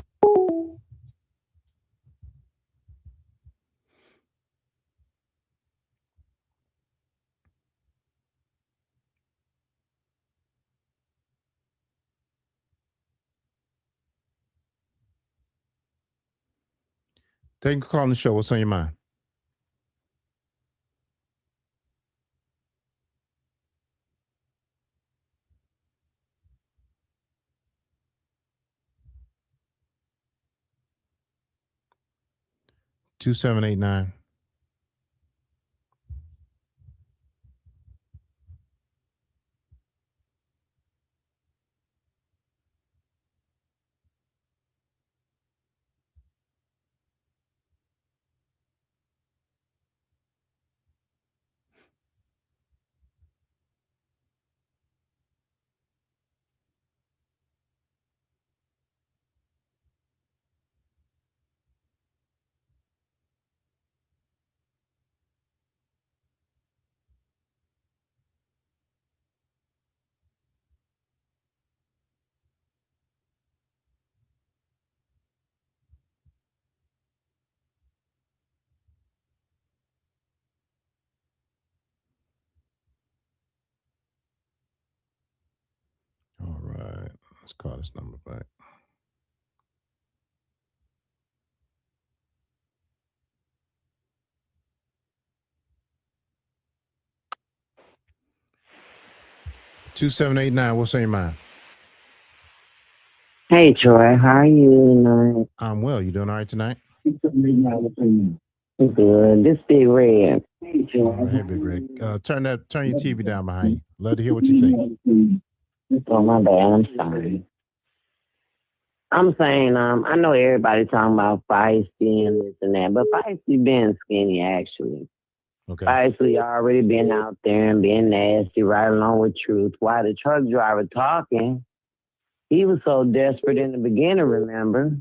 Thank you for calling the show. What's on your mind? 2789. All right. Let's call this number back. Two 789. What's on your mind? Hey Troy, how are you tonight? I'm well. You doing all right tonight? Good. This Big Red. All right. Hey, Big Rig. Turn your TV down behind you. Love to hear what you think. Oh my bad, I'm sorry. I'm saying, I know everybody talking about feisty and this and that, but feisty been skinny actually. Okay. Feisty already been out there and being nasty right along with truth. While the truck driver talking, he was so desperate in the beginning, remember?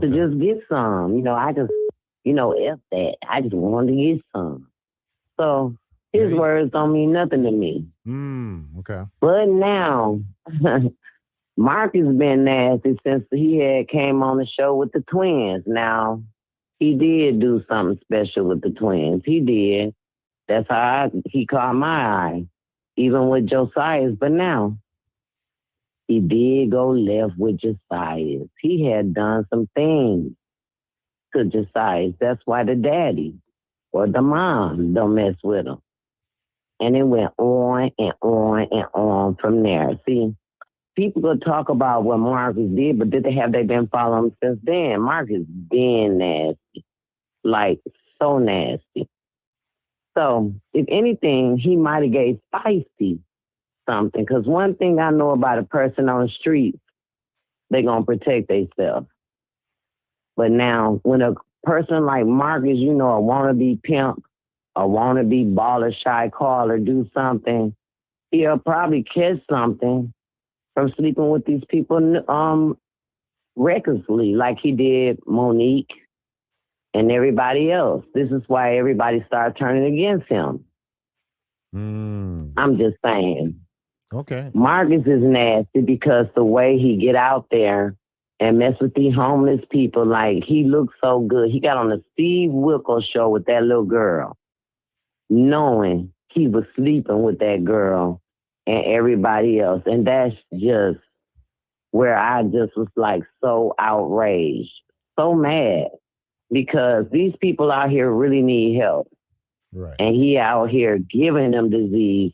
To just get some. I just, F that. I just wanted to get some. So his words don't mean nothing to me. Okay. But now, Mark has been nasty since he had came on the show with the twins. Now, he did do something special with the twins. He did. That's how he caught my eye, even with Josiah's. But now, he did go left with Josiah's. He had done some things to Josiah's. That's why the daddy or the mom don't mess with him. And it went on and on and on from there. See, people could talk about what Marcus did, but have they been following him since then? Marcus been nasty, like so nasty. So if anything, he might have gave Feisty something. Because one thing I know about a person on the street, they gonna protect themselves. But now, when a person like Marcus, a wannabe pimp, a wannabe baller, shy caller, do something, he'll probably catch something from sleeping with these people recklessly, like he did Monique and everybody else. This is why everybody started turning against him. I'm just saying. Okay. Marcus is nasty because the way he get out there and mess with these homeless people, like he looks so good. He got on the Steve Wilkos show with that little girl, knowing he was sleeping with that girl and everybody else. And that's just where I just was like so outraged, so mad, because these people out here really need help. Right. And he out here giving them disease,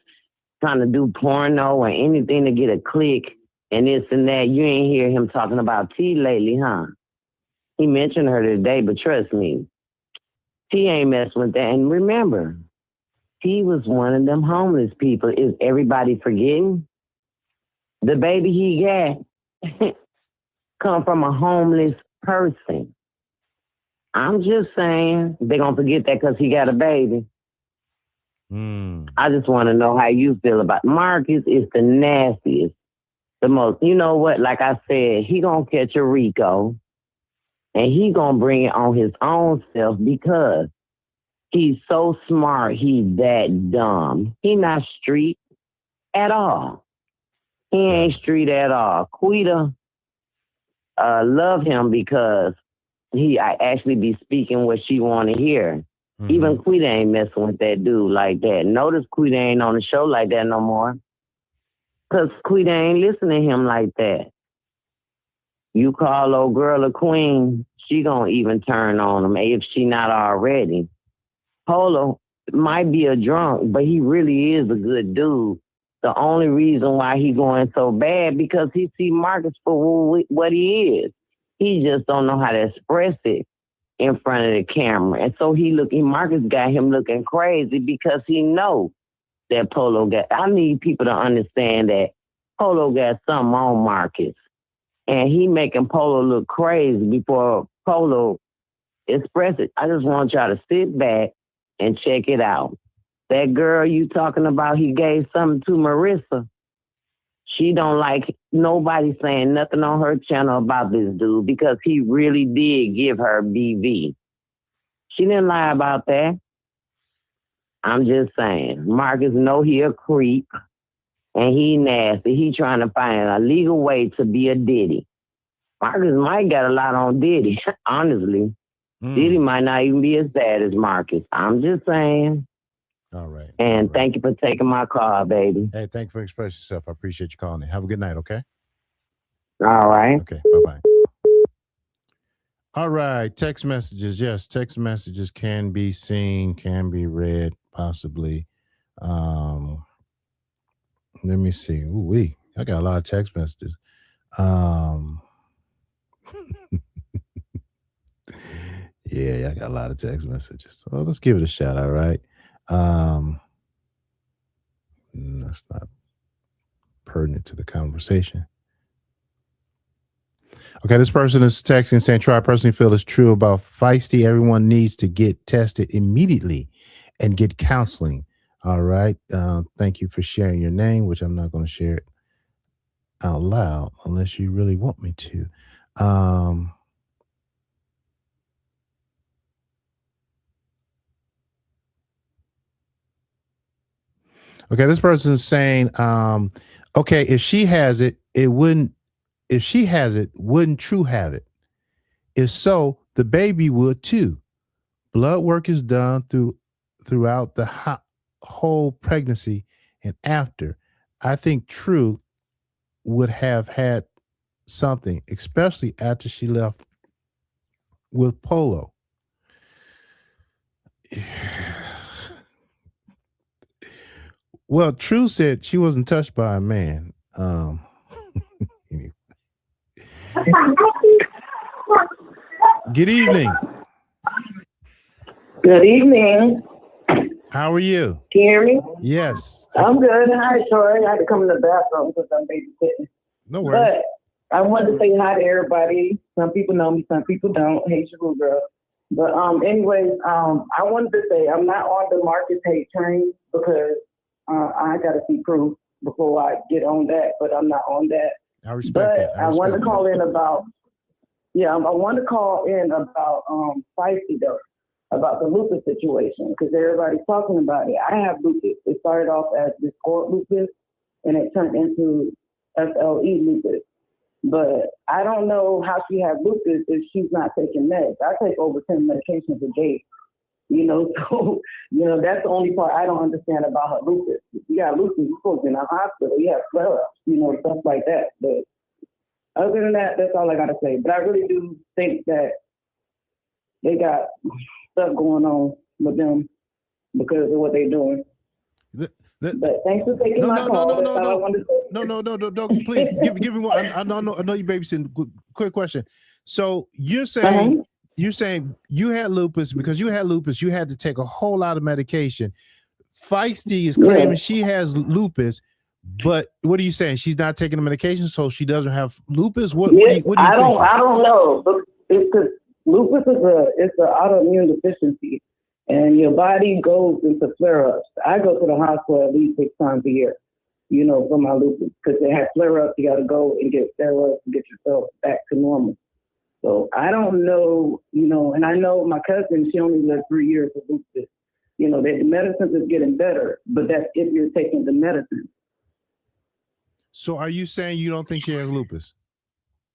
trying to do porno or anything to get a click and this and that. You ain't hear him talking about T lately, huh? He mentioned her today, but trust me, T ain't messing with that. And remember, he was one of them homeless people. Is everybody forgetting? The baby he got come from a homeless person. I'm just saying they're going to forget that because he got a baby. I just want to know how you feel about Marcus. Is the nastiest, the most, you know what, like I said, he going to catch a Rico and he going to bring it on his own self because he's so smart. He's that dumb. He not street at all. He ain't street at all. Quita love him because I actually be speaking what she want to hear. Even Quita ain't messing with that dude like that. Notice Quita ain't on the show like that no more. Because Quita ain't listening to him like that. You call old girl a queen, she gonna even turn on him if she not already. Polo might be a drunk, but he really is a good dude. The only reason why he going so bad because he see Marcus for what he is. He just don't know how to express it in front of the camera. And so Marcus got him looking crazy because he know that Polo got, I need people to understand that Polo got something on Marcus. And he making Polo look crazy before Polo express it. I just want y'all to sit back and check it out. That girl you talking about, he gave something to Marissa. She don't like nobody saying nothing on her channel about this dude because he really did give her BV. She didn't lie about that. I'm just saying. Marcus know he a creep and he nasty. He trying to find a legal way to be a Diddy. Marcus might got a lot on Diddy, honestly. Diddy might not even be as bad as Marcus. I'm just saying. All right. And thank you for taking my call, baby. Hey, thank you for expressing yourself. I appreciate you calling in. Have a good night, okay? All right. Okay, bye-bye. All right, text messages. Yes, text messages can be seen, can be read, possibly. Let me see. Ooh-wee. I got a lot of text messages. Yeah, I got a lot of text messages. Well, let's give it a shot, all right? That's not pertinent to the conversation. Okay, this person is texting saying, Troy, I personally feel it's true about feisty. Everyone needs to get tested immediately and get counseling. All right. Thank you for sharing your name, which I'm not going to share it out loud unless you really want me to. Okay, this person is saying, okay, if she has it, wouldn't True have it? If so, the baby would too. Blood work is done throughout the whole pregnancy and after. I think True would have had something, especially after she left with Polo. Well, True said she wasn't touched by a man. Good evening. Good evening. How are you? Can you hear me? Yes. I'm good. Hi, Troy. I had to come in the bathroom because I'm babysitting. No worries. But I wanted to say hi to everybody. Some people know me, some people don't. Hey, Sugar Girl. But anyways, I wanted to say I'm not on the Marcus hate train because I got to see proof before I get on that, but I'm not on that. I respect that. I wanted to call in about, I want to call in about Feisty though, about the lupus situation, because everybody's talking about it. I have lupus. It started off as Discord lupus, and it turned into SLE lupus. But I don't know how she had lupus if she's not taking meds. I take over 10 medications a day. So, that's the only part I don't understand about her lupus. If you got lupus, you're supposed to be in a hospital. You have flare-ups, stuff like that. But other than that, that's all I got to say. But I really do think that they got stuff going on with them because of what they're doing. But thanks for taking my call. No. Please give me one. I know you babysitting. Quick question. So you're saying you had lupus. Because you had lupus, you had to take a whole lot of medication. Feisty is claiming she has lupus, but what are you saying? She's not taking the medication, so she doesn't have lupus. What do you think? I don't know. Because lupus is an autoimmune deficiency. And your body goes into flare-ups. I go to the hospital at least 6 times a year, for my lupus. Because they have flare-ups, you got to go and get steroids to get yourself back to normal. So I don't know, and I know my cousin, she only lived 3 years with lupus. The medicines is getting better, but that's if you're taking the medicine. So are you saying you don't think she has lupus?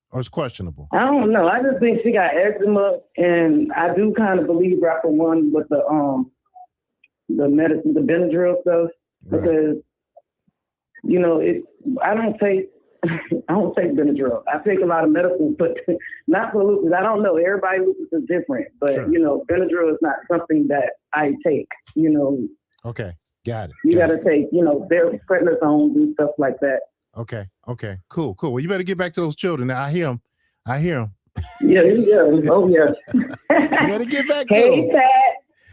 Or it's questionable? I don't know. I just think she got eczema, and I do kind of believe her for one with the medicine, the Benadryl stuff, because I don't take Benadryl. I take a lot of medicine, but not for lupus. I don't know. Everybody lupus is different, but Benadryl is not something that I take. Okay, got it. You got to take, their prednisone and stuff like that. Okay, cool. Well, you better get back to those children. Now, I hear them. Yeah. Oh, yeah. You better get back to Hey, him. Pat.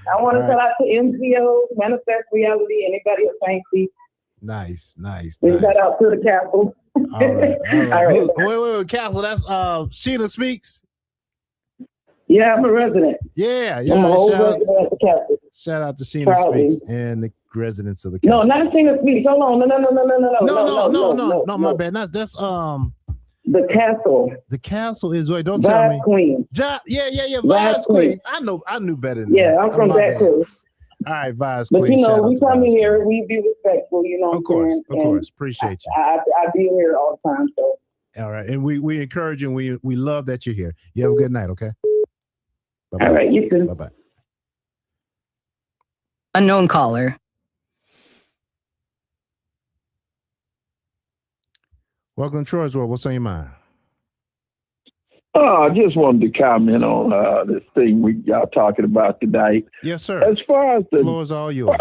I want to All shout right. out to MCO, Manifest Reality, anybody at St. Pete. Nice. And shout out to the Capitol. All right. All right. Wait, Castle. That's Sheena Speaks. Yeah, I'm a resident. Yeah. I'm a whole resident at the Capitol. Shout out to Sheena Proudly. Speaks and the residents of the No, Castle. not Sheena Speaks. Hold on. No, my bad. That's the Castle. The Castle is wait. Don't tell me. Queen. Yeah. Vibes Vibes Queen. Queen. I knew better than that. Yeah, I'm from that crew. All right, Vibes But Queen. you know, Shout out we to come Vibes in Queen. here, we be respectful, you know. Of course. Appreciate you. I be here all the time, so. All right, and we encourage you. And we love that you're here. You have a good night. Okay. Bye-bye. All right, you too. Bye bye. Unknown caller. Welcome to Troy's World. What's on your mind? I just wanted to comment on this thing y'all talking about tonight. Yes, sir. As far as the floor is all yours.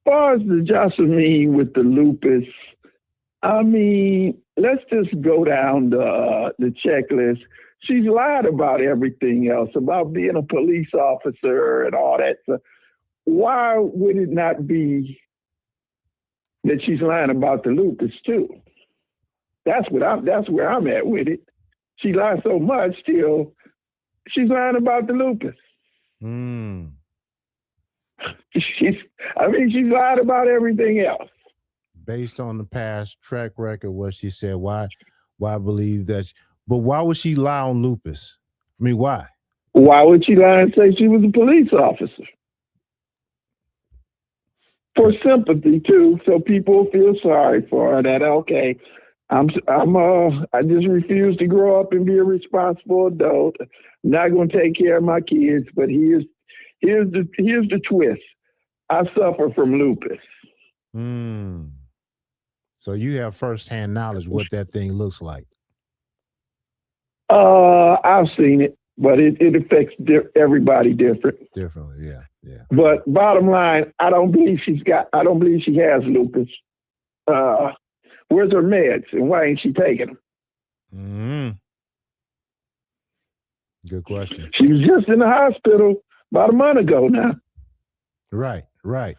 Far as the Jocelyn with the lupus, I mean, let's just go down the checklist. She's lied about everything else, about being a police officer and all that stuff. Why would it not be that she's lying about the lupus too? That's where I'm at with it. She lied so much till she's lying about the lupus. She's lied about everything else. Based on the past track record, what she said, why believe that? But why would she lie on lupus? I mean, why? Why would she lie and say she was a police officer? For sympathy too, so people feel sorry for her. That okay, I just refuse to grow up and be a responsible adult. I'm not going to take care of my kids. But here's the twist. I suffer from lupus. So you have firsthand knowledge what that thing looks like. I've seen it, but it affects everybody differently. Yeah. But bottom line, I don't believe she has lupus. Where's her meds and why ain't she taking them? Good question. She was just in the hospital about a month ago now. Right. Yeah,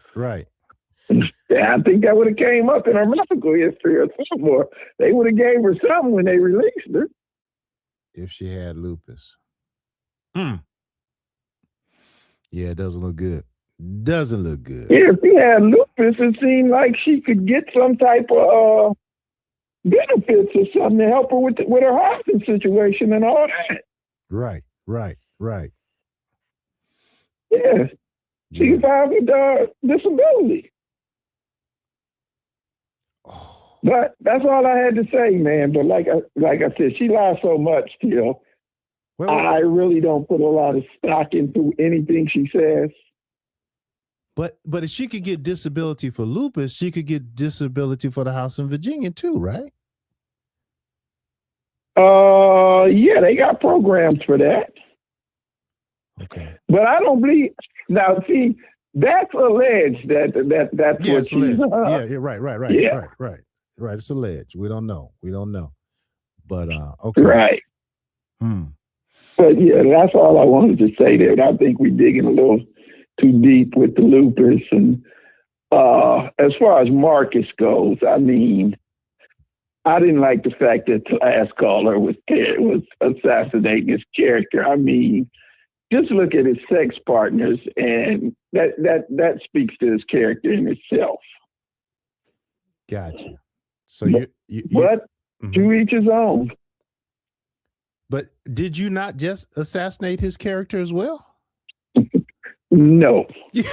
I think that would have came up in her medical history or something more. They would have gave her something when they released her. If she had lupus. Yeah, it doesn't look good. Yeah, if she had lupus, it seemed like she could get some type of benefits or something to help her with her housing situation and all that. Right. Yeah. She can file with disability. But that's all I had to say, man. But like I said, she lies so much still. I really don't put a lot of stock into anything she says. But if she could get disability for lupus, she could get disability for the house in Virginia too, right? Yeah, they got programs for that. Okay. But I don't believe now. See, that's alleged that's what she's. Right. Yeah. Right. It's alleged. We don't know. But okay. Right. But yeah, that's all I wanted to say there. I think we're digging a little too deep with the lupus. And as far as Marcus goes, I mean, I didn't like the fact that the last caller was assassinating his character. I mean, just look at his sex partners, and that speaks to his character in itself. Gotcha. So but to each his own. But did you not just assassinate his character as well? No. You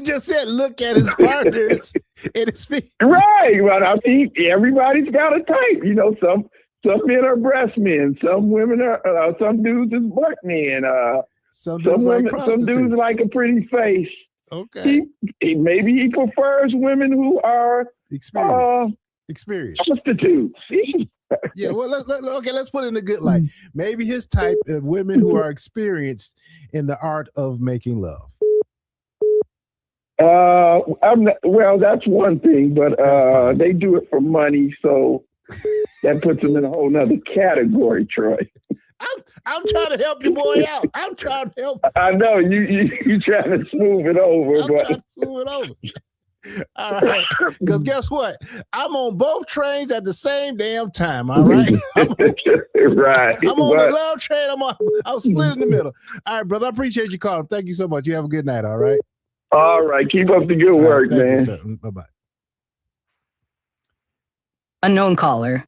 just said look at his partners and his feet. Right. But I mean, everybody's got a type. You know, some men are breast men. Some women are. Some dudes is butt men. Some dudes like a pretty face. Okay. Maybe he prefers women who are experienced prostitutes. Yeah, well, let's put it in a good light. Maybe his type of women who are experienced in the art of making love. Well, that's one thing, but they do it for money, so that puts them in a whole nother category, Troy. I'm trying to help your boy out. I'm trying to help. I know you trying to smooth it over, I'm but trying to smooth it over. All right. Because guess what? I'm on both trains at the same damn time. All right. right. I'm on the love train. I'm split in the middle. All right, brother. I appreciate you calling. Thank you so much. You have a good night. All right. All right. Keep up the good work, thank man. you, sir. Bye-bye. Unknown caller.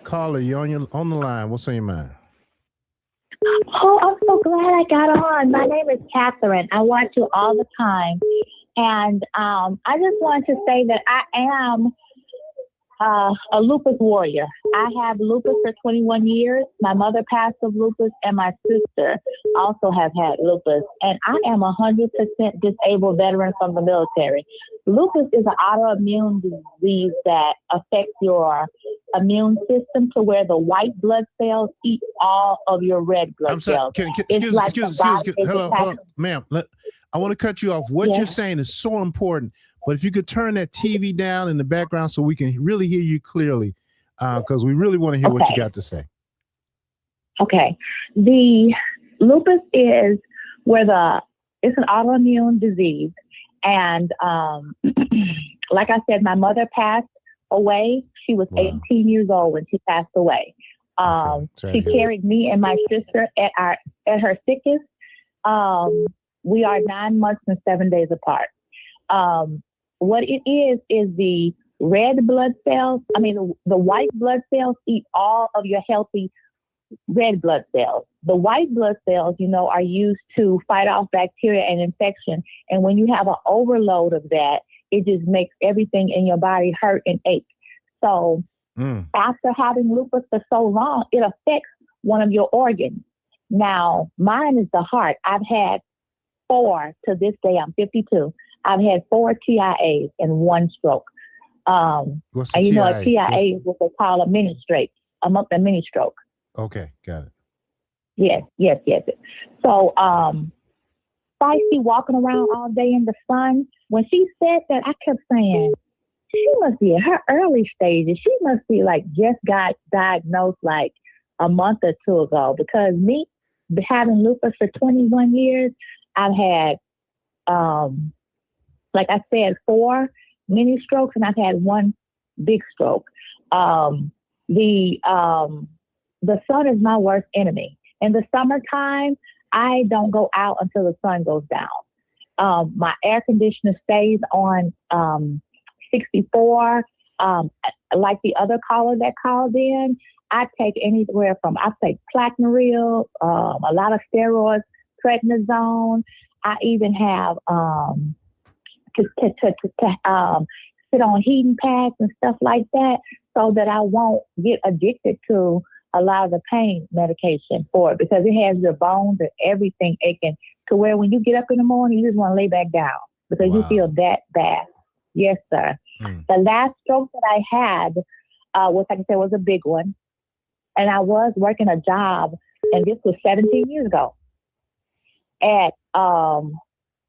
Caller, you're on the line. What's on your mind? Oh, I'm so glad I got on. My name is Catherine. I watch you all the time. And I just wanted to say that I am a lupus warrior. I have lupus for 21 years. My mother passed of lupus, and my sister also have had lupus. And I am 100% disabled veteran from the military. Lupus is an autoimmune disease that affects your immune system to where the white blood cells eat all of your red blood cells. Excuse. Hello, ma'am. I want to cut you off. What you're saying is so important. But if you could turn that TV down in the background so we can really hear you clearly, because we really want to hear what you got to say. Okay. The lupus is it's an autoimmune disease. And like I said, my mother passed away. She was 18 years old when she passed away. She carried me and my sister at her sickest. We are 9 months and 7 days apart. What it is the red blood cells. I mean, the white blood cells eat all of your healthy red blood cells. The white blood cells, are used to fight off bacteria and infection. And when you have an overload of that, it just makes everything in your body hurt and ache. So after having lupus for so long, it affects one of your organs. Now, mine is the heart. I've had 4 to this day. I'm 52. I've had 4 TIAs and 1 stroke. What's the and TIA? A TIA is what they call a mini stroke. Okay, got it. Yes. So, Feisty walking around all day in the sun. When she said that, I kept saying, she must be at her early stages. She must be just got diagnosed a month or 2 ago. Because me having lupus for 21 years, I've had, like I said, 4 mini strokes, and I've had 1 big stroke. The sun is my worst enemy. In the summertime, I don't go out until the sun goes down. My air conditioner stays on 64. Like the other caller that called in, I take anywhere from, I take Plaquenil, a lot of steroids, prednisone. I even have to sit on heating pads and stuff like that so that I won't get addicted to a lot of the pain medication for it, because it has your bones and everything aching to where when you get up in the morning, you just want to lay back down because you feel that bad. Yes, sir. The last stroke that I had, was, like I said, was a big one. And I was working a job, and this was 17 years ago, at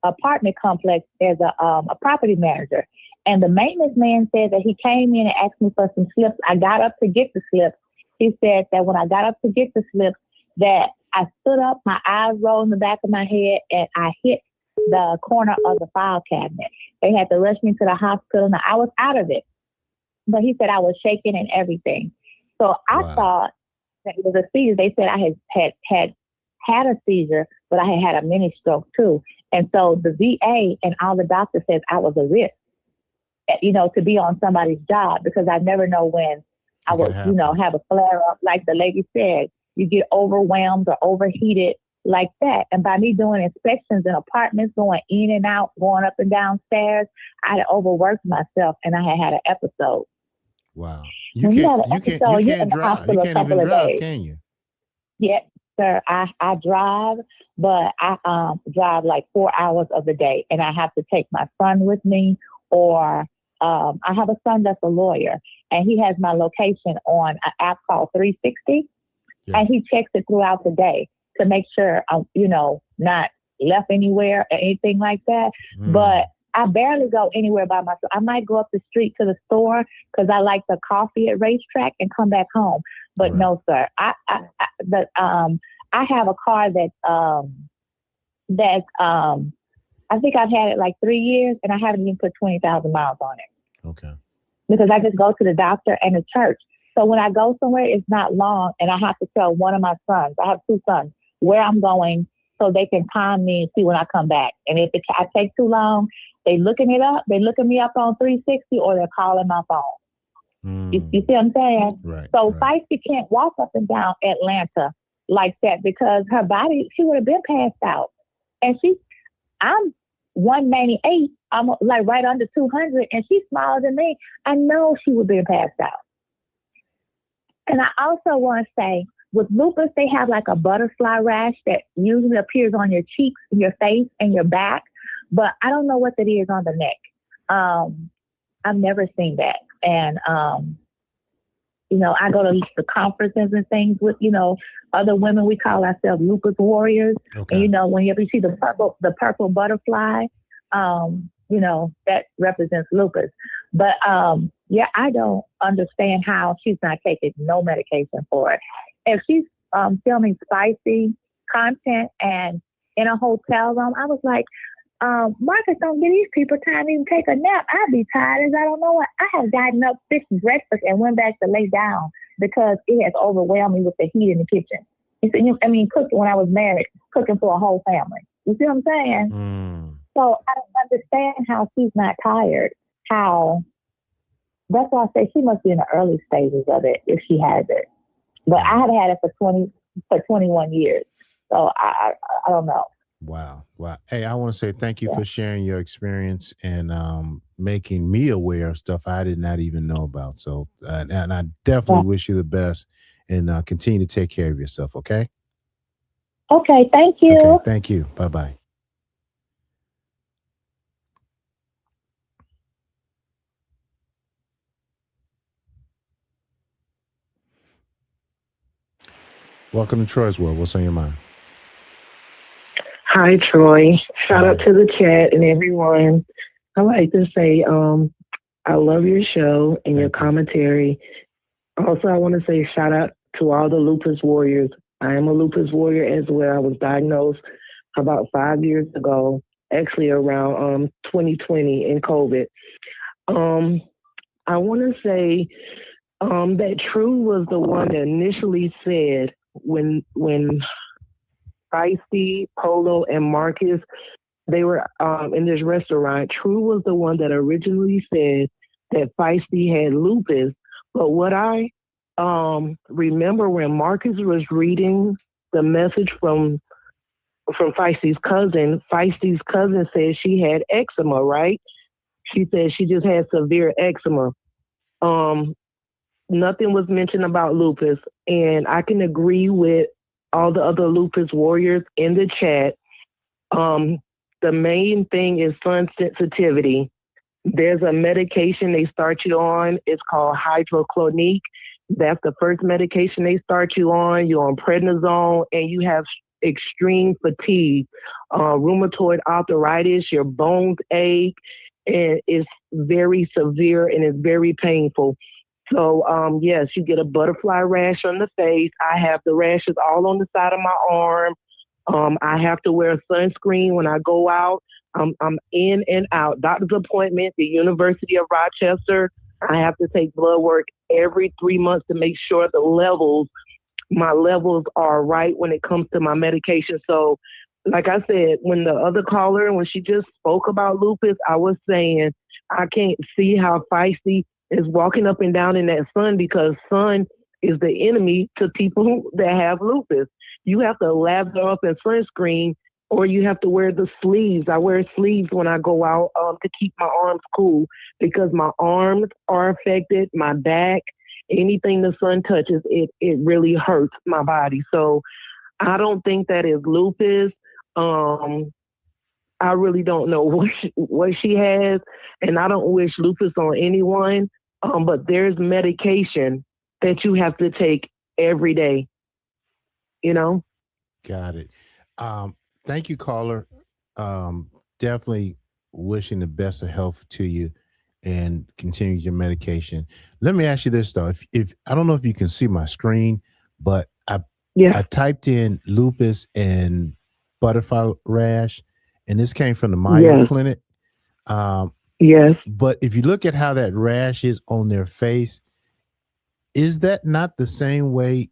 apartment complex as a property manager. And the maintenance man said that he came in and asked me for some slips. I got up to get the slips. He said that when I got up to get the slips, that I stood up, my eyes rolled in the back of my head, and I hit the corner of the file cabinet. They had to rush me to the hospital, and I was out of it. But he said I was shaking and everything. So I thought that it was a seizure. They said I had a seizure, but I had a mini stroke too. And so the VA and all the doctors said I was a risk, to be on somebody's job, because I never know when I would, have a flare up. Like the lady said, you get overwhelmed or overheated like that. And by me doing inspections in apartments, going in and out, going up and down stairs, I had overworked myself, and I had an episode. Wow. You can't drive. You can't even drive, can you? Yes, sir. I drive, but I drive like 4 hours of the day, and I have to take my son with me, or I have a son that's a lawyer, and he has my location on an app called 360, and he checks it throughout the day to make sure I'm, not left anywhere or anything like that. But I barely go anywhere by myself. I might go up the street to the store because I like the coffee at racetrack and come back home. But Right. no, sir. I have a car that I think I've had it like 3 years and I haven't even put 20,000 miles on it Okay. because I just go to the doctor and the church. So when I go somewhere, it's not long, and I have to tell one of my sons, I have two sons, where I'm going so they can time me and see when I come back. And if I take too long, they looking it up. They looking me up on 360 or they're calling my phone. You see what I'm saying? Right. So right. Feisty can't walk up and down Atlanta like that because her body, she would have been passed out. And I'm 198. I'm like right under 200, and she's smaller than me. I know she would be passed out. And I also want to say, with lupus, they have like a butterfly rash that usually appears on your cheeks, your face, and your back. But I don't know what that is on the neck. I've never seen that. And, I go to the conferences and things with, other women. We call ourselves lupus warriors. Okay. And, when you see the purple butterfly, that represents lupus. But, I don't understand how she's not taking no medication for it. If she's filming spicy content and in a hotel room, I was like, Marcus, don't give these people time to even take a nap. I'd be tired as I don't know what. I have gotten up, fixed breakfast, and went back to lay down because it has overwhelmed me with the heat in the kitchen. Cooking when I was married, cooking for a whole family. You see what I'm saying? So I don't understand how she's not tired. That's why I say she must be in the early stages of it if she has it. But I have had it for 21 years. So I don't know. Wow. Hey, I want to say thank you for sharing your experience and making me aware of stuff I did not even know about. So, and I definitely wish you the best and continue to take care of yourself. Okay. Okay. Thank you. Okay. Thank you. Bye-bye. Welcome to Troy's World. What's on your mind? Hi, Troy. Shout Hi. out to the chat and everyone. I like to say, I love your show and your Thank you. commentary. Also, I want to say shout out to all the lupus warriors. I am a lupus warrior as well. I was diagnosed about 5 years ago, actually around 2020 in COVID. I want to say that True was the one that initially said when Feisty, Polo, and Marcus, they were in this restaurant. True was the one that originally said that Feisty had lupus. But what I remember when Marcus was reading the message from Feisty's cousin said she had eczema, right? She said she just had severe eczema. Um, Nothing was mentioned about lupus, and I can agree with all the other lupus warriors in the chat. The main thing is sun sensitivity. There's a medication they start you on. It's called hydrochloronic. That's the first medication they start you on. You're on prednisone, and you have extreme fatigue, rheumatoid arthritis. Your bones ache, and it's very severe and it's very painful. So, yes, you get a butterfly rash on the face. I have the rashes all on the side of my arm. I have to wear sunscreen when I go out. I'm in and out. Doctor's appointment, the University of Rochester. I have to take blood work every 3 months to make sure my levels are right when it comes to my medication. So, like I said, when the other caller, when she just spoke about lupus, I was saying, I can't see how Feisty is walking up and down in that sun because sun is the enemy to people that have lupus. You have to lather up in sunscreen or you have to wear the sleeves. I wear sleeves when I go out to keep my arms cool because my arms are affected, my back, anything the sun touches, it really hurts my body. So I don't think that is lupus. I really don't know what she has, and I don't wish lupus on anyone. But there's medication that you have to take every day. You know. Got it. Thank you, caller. Definitely wishing the best of health to you and continue your medication. Let me ask you this though. If I don't know if you can see my screen, but I Yeah. typed in lupus and butterfly rash, and this came from the Mayo Yes. Clinic. Um, Yes. but if you look at how that rash is on their face, is that not the same way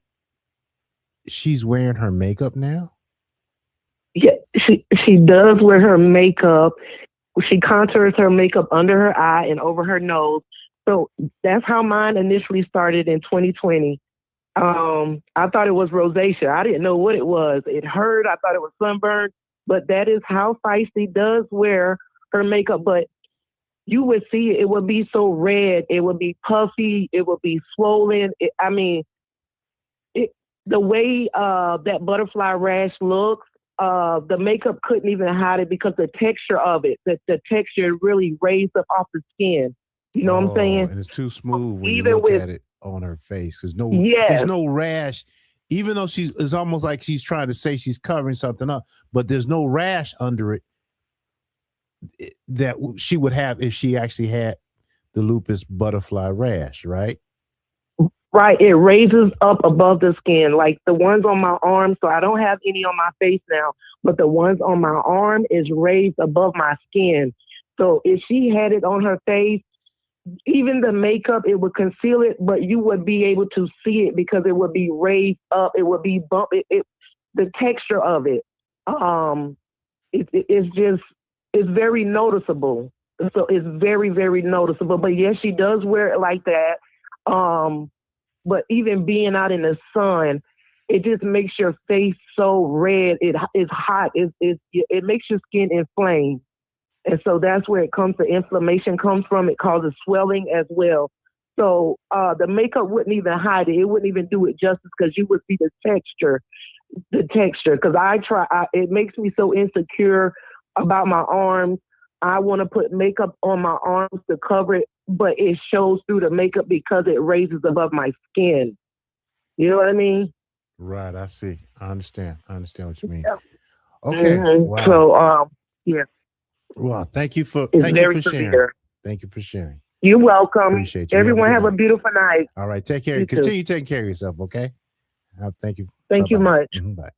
she's wearing her makeup now? Yeah. She does wear her makeup. She contours her makeup under her eye and over her nose. So that's how mine initially started in 2020. I thought it was rosacea. I didn't know what it was. It hurt. I thought it was sunburn. But that is how Feisty does wear her makeup. But you would see it. It would be so red. It would be puffy. It would be swollen. I mean, it, the way that butterfly rash looks, the makeup couldn't even hide it because the texture of it, the texture really raised up off the skin. You know what I'm Oh, saying? and it's too smooth when you Even look with at it on her face. There's yes, no rash, even though it's almost like she's trying to say she's covering something up, but there's no rash under it that she would have if she actually had the lupus butterfly rash, right? right. It raises up above the skin, like the ones on my arm. So I don't have any on my face now, but the ones on my arm is raised above my skin. So if she had it on her face, even the makeup, it would conceal it, but you would be able to see it because it would be raised up. It would be bump. The texture of it, um, it's just it's very noticeable. So it's very very noticeable. But yes, she does wear it like that. Um, but even being out in the sun, it just makes your face so red. It is hot. It makes your skin inflamed. And so that's where it comes the inflammation comes from. It causes swelling as well. So the makeup wouldn't even hide it. It wouldn't even do it justice because you would see the texture. Because it makes me so insecure about my arms. I want to put makeup on my arms to cover it, but it shows through the makeup because it raises above my skin. You know what I mean? Right, I see. I understand. I understand what you mean. Yeah. Okay. Wow. So yeah, Well, it's thank you very for sharing. severe. Thank you for sharing. You're welcome. Appreciate you. You have a Everyone good have a night. beautiful night. All right, take care. You too. Continue taking care of yourself, okay? Thank you. Bye Thank you bye. much. Bye.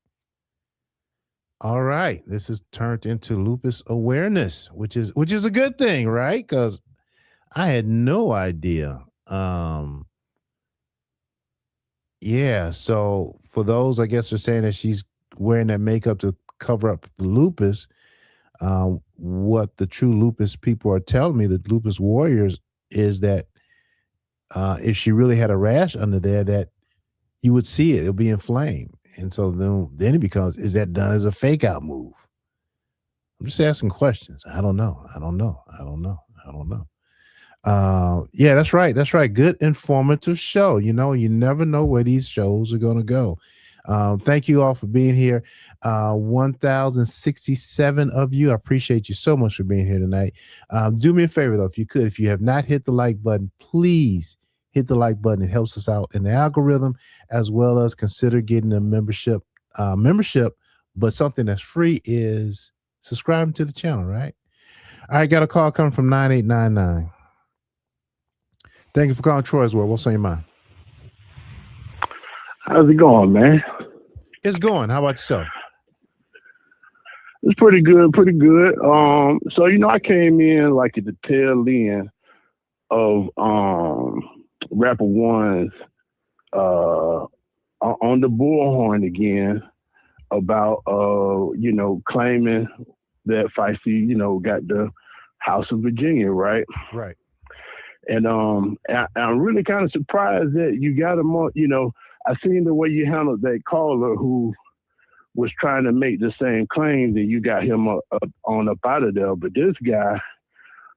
All right, this is turned into lupus awareness, which is a good thing, right? Because I had no idea. Yeah. So for those, I guess, are saying that she's wearing that makeup to cover up the lupus. What the true lupus people are telling me, the lupus warriors, is that if she really had a rash under there, that you would see it; it'll be inflamed, and so then it becomes: is that done as a fake out move? I'm just asking questions. I don't know. I don't know. I don't know. I don't know. Yeah, that's right. That's right. Good informative show. You never know where these shows are going to go. Thank you all for being here. 1,067 of you. I appreciate you so much for being here tonight. Do me a favor though, if you have not hit the like button, please hit the like button. It helps us out in the algorithm, as well as consider getting a membership. But something that's free is subscribing to the channel, right? All right, got a call coming from 9899. Thank you for calling Troy's World. What's on your mind? How's it going, man? It's going. How about yourself? It's pretty good, pretty good. So I came in like at the tail end of Rapper One's on the bullhorn again about claiming that Feisty, got the House of Virginia, right? Right. And I'm really kind of surprised that you got him on. I seen the way you handled that caller who was trying to make the same claim that you got him up out of there. But this guy,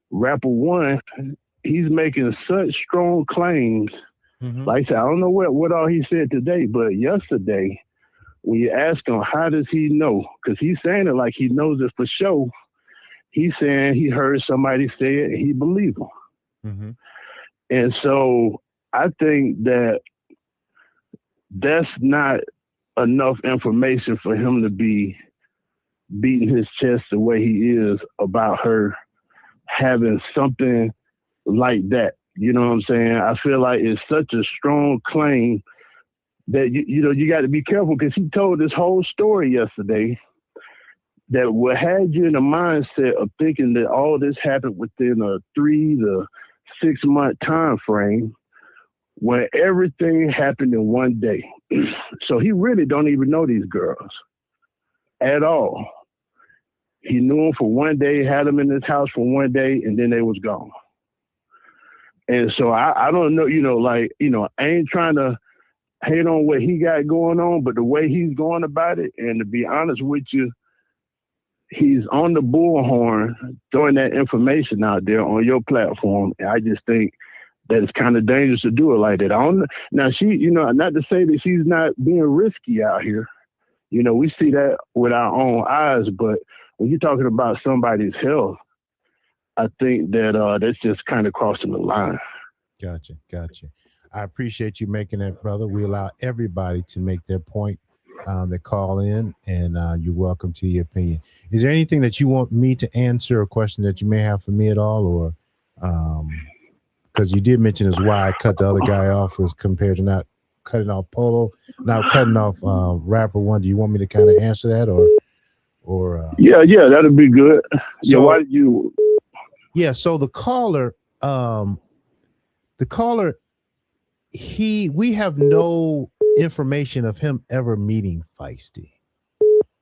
Rapper One, he's making such strong claims. Mm-hmm. Like I said, I don't know what all he said today, but yesterday, when you ask him, how does he know? Because he's saying it like he knows it for sure. He's saying he heard somebody say it and he believed him. Mm-hmm. And so I think that's not enough information for him to be beating his chest the way he is about her having something like that. You know what I'm saying? I feel like it's such a strong claim that you got to be careful, because he told this whole story yesterday that what had you in the mindset of thinking that all this happened within a 3 to 6 month time frame, where everything happened in one day. So he really don't even know these girls at all. He knew them for one day, had them in his house for one day, and then they was gone. And so I don't know, I ain't trying to hate on what he got going on, but the way he's going about it, and to be honest with you, he's on the bullhorn throwing that information out there on your platform. And I just think that it's kind of dangerous to do it like that. Now she, not to say that she's not being risky out here. We see that with our own eyes, but when you're talking about somebody's health, I think that that's just kind of crossing the line. Gotcha. I appreciate you making that, brother. We allow everybody to make their point. That call in, and you're welcome to your opinion. Is there anything that you want me to answer, a question that you may have for me at all, or because you did mention is why I cut the other guy off was compared to not cutting off Polo, now cutting off Rapper One. Do you want me to kind of answer that, or yeah, that'd be good. So, why did you? Yeah, so the caller, we have no information of him ever meeting Feisty,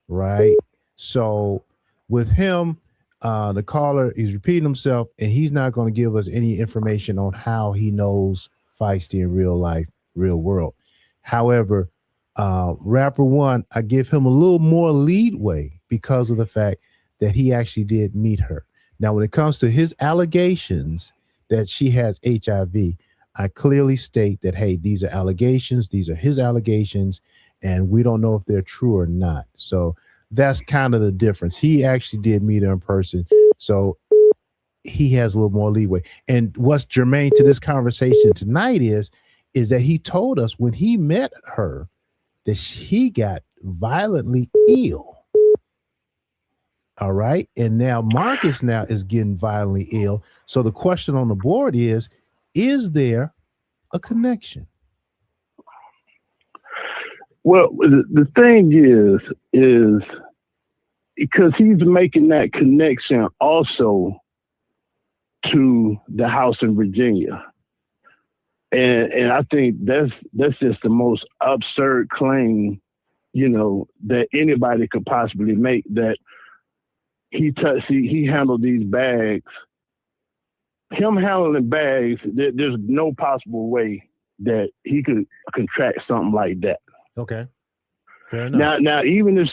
right? So with him, the caller is repeating himself, and he's not going to give us any information on how he knows Feisty in real life, real world. However, Rapper One, I give him a little more leadway because of the fact that he actually did meet her. Now, when it comes to his allegations that she has HIV, I clearly state that, hey, these are allegations. These are his allegations, and we don't know if they're true or not. So that's kind of the difference. He actually did meet her in person, so he has a little more leeway. And what's germane to this conversation tonight is that he told us when he met her that he got violently ill. All right. And now Marcus now is getting violently ill. So the question on the board is there a connection? Well, the thing is because he's making that connection also to the house in Virginia. And I think that's just the most absurd claim, that anybody could possibly make, that he handled these bags. Him handling bags, there's no possible way that he could contract something like that. Okay, fair enough. Now, even if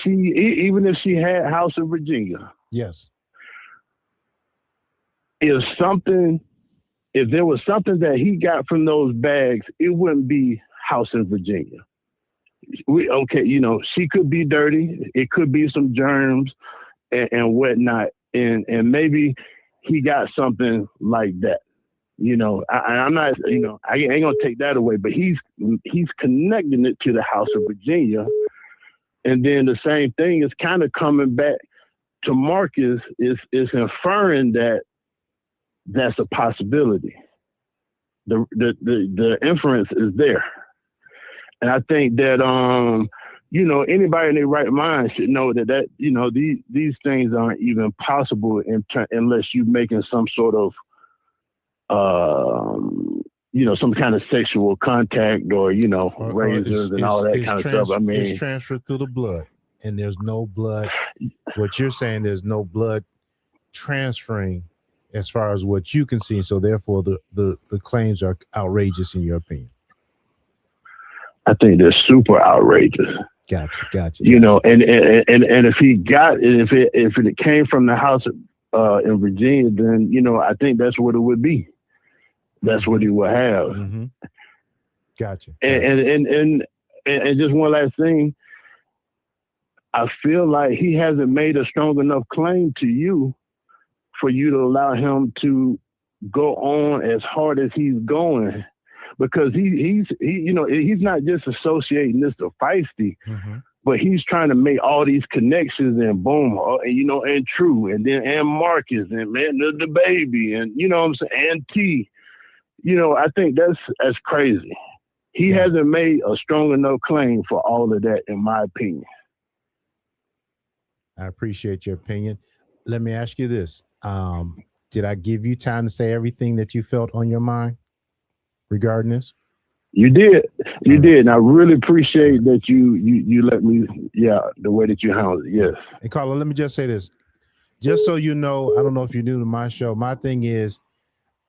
she had house in Virginia, yes, if there was something that he got from those bags, it wouldn't be house in Virginia. She could be dirty. It could be some germs and whatnot, and maybe he got something like that. I'm not, I ain't gonna take that away, but he's connecting it to the house of Virginia. And then the same thing is kind of coming back to Marcus, is inferring that that's a possibility. The inference is there. And I think that anybody in their right mind should know that these things aren't even possible unless you're making some sort of some kind of sexual contact or razors and all that kind of stuff. I mean, it's transferred through the blood, and there's no blood. What you're saying, there's no blood transferring as far as what you can see. So therefore the claims are outrageous in your opinion. I think they're super outrageous. Gotcha. And if it came from the house in Virginia, then I think that's what it would be. That's what he would have. Mm-hmm. Gotcha. And just one last thing, I feel like he hasn't made a strong enough claim to you for you to allow him to go on as hard as he's going. Because he's not just associating this to Feisty, mm-hmm. but he's trying to make all these connections and boom, and True, and then and Marcus, and man, the baby, and you know what I'm saying, and T. I think that's crazy. He hasn't made a strong enough claim for all of that, in my opinion. I appreciate your opinion. Let me ask you this. Did I give you time to say everything that you felt on your mind regarding this? You did. You did. And I really appreciate that you let me, the way that you handled it. Yes. And Carla, let me just say this. Just so you know, I don't know if you're new to my show. My thing is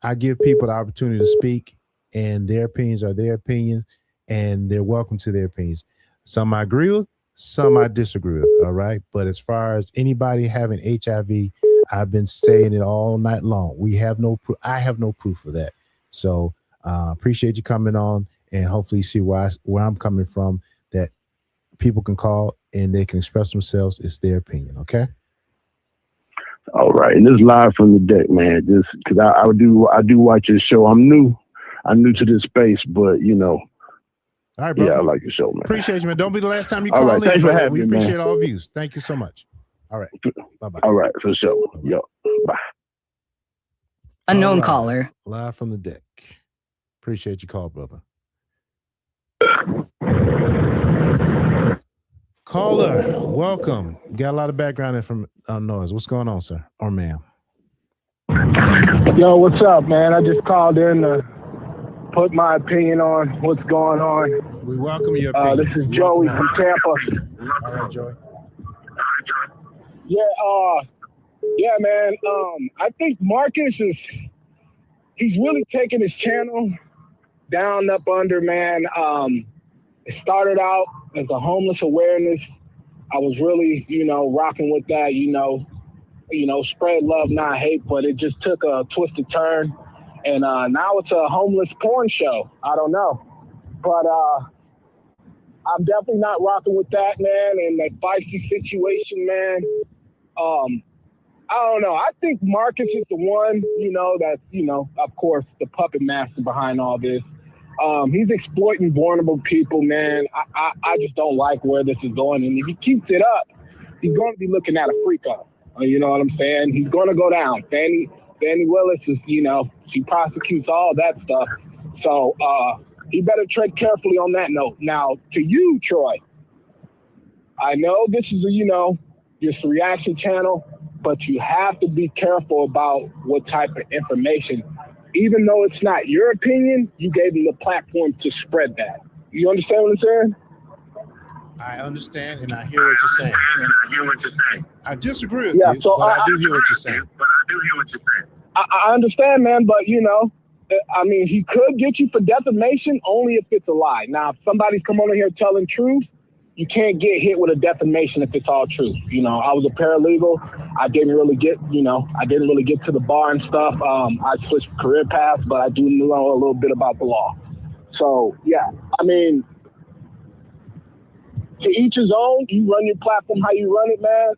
I give people the opportunity to speak, and their opinions are their opinions, and they're welcome to their opinions. Some I agree with, some I disagree with. All right. But as far as anybody having HIV, I've been saying it all night long. We have no proof. I have no proof of that. So appreciate you coming on, and hopefully you see where I'm coming from, that people can call and they can express themselves. It's their opinion. Okay. All right. And this live from the deck, man. Just because I do watch your show. I'm new to this space, but All right, bro. Yeah, I like your show, man. Appreciate you, man. Don't be the last time you All call right, in. thanks for having we me, appreciate man. all views. Thank you so much. All right. Bye-bye. All right, for sure. Yo, bye. Unknown All right. caller. Live from the deck. Appreciate your call, brother. Caller, welcome. You got a lot of background noise. What's going on, sir or ma'am? Yo, what's up, man? I just called in to put my opinion on what's going on. We welcome your opinion. This is Joey from Tampa. All right, Joey. Yeah, man. I think Marcus he's really taking his channel down, up, under, man. It started out as a homeless awareness. I was really, rocking with that, spread love, not hate, but it just took a twisted turn. And now it's a homeless porn show. I don't know. But I'm definitely not rocking with that, man. And that feisty situation, man. I don't know. I think Marcus is the one, of course, the puppet master behind all this. He's exploiting vulnerable people, man. I just don't like where this is going. And if he keeps it up, he's going to be looking at a freak out. You know what I'm saying? He's going to go down. Fannie Willis is, she prosecutes all that stuff. So he better tread carefully on that note. Now, to you, Troy, I know this is this reaction channel, but you have to be careful about what type of information. Even though it's not your opinion, you gave them the platform to spread that. You understand what I'm saying? I understand, and I hear what you're saying. I disagree with you, so but I do hear what you're saying. I understand, man, but he could get you for defamation only if it's a lie. Now, if somebody's come over here telling truth, you can't get hit with a defamation if it's all truth. I was a paralegal. I didn't really get to the bar and stuff. I switched career paths, but I do know a little bit about the law. So, yeah, to each his own. You run your platform how you run it, man.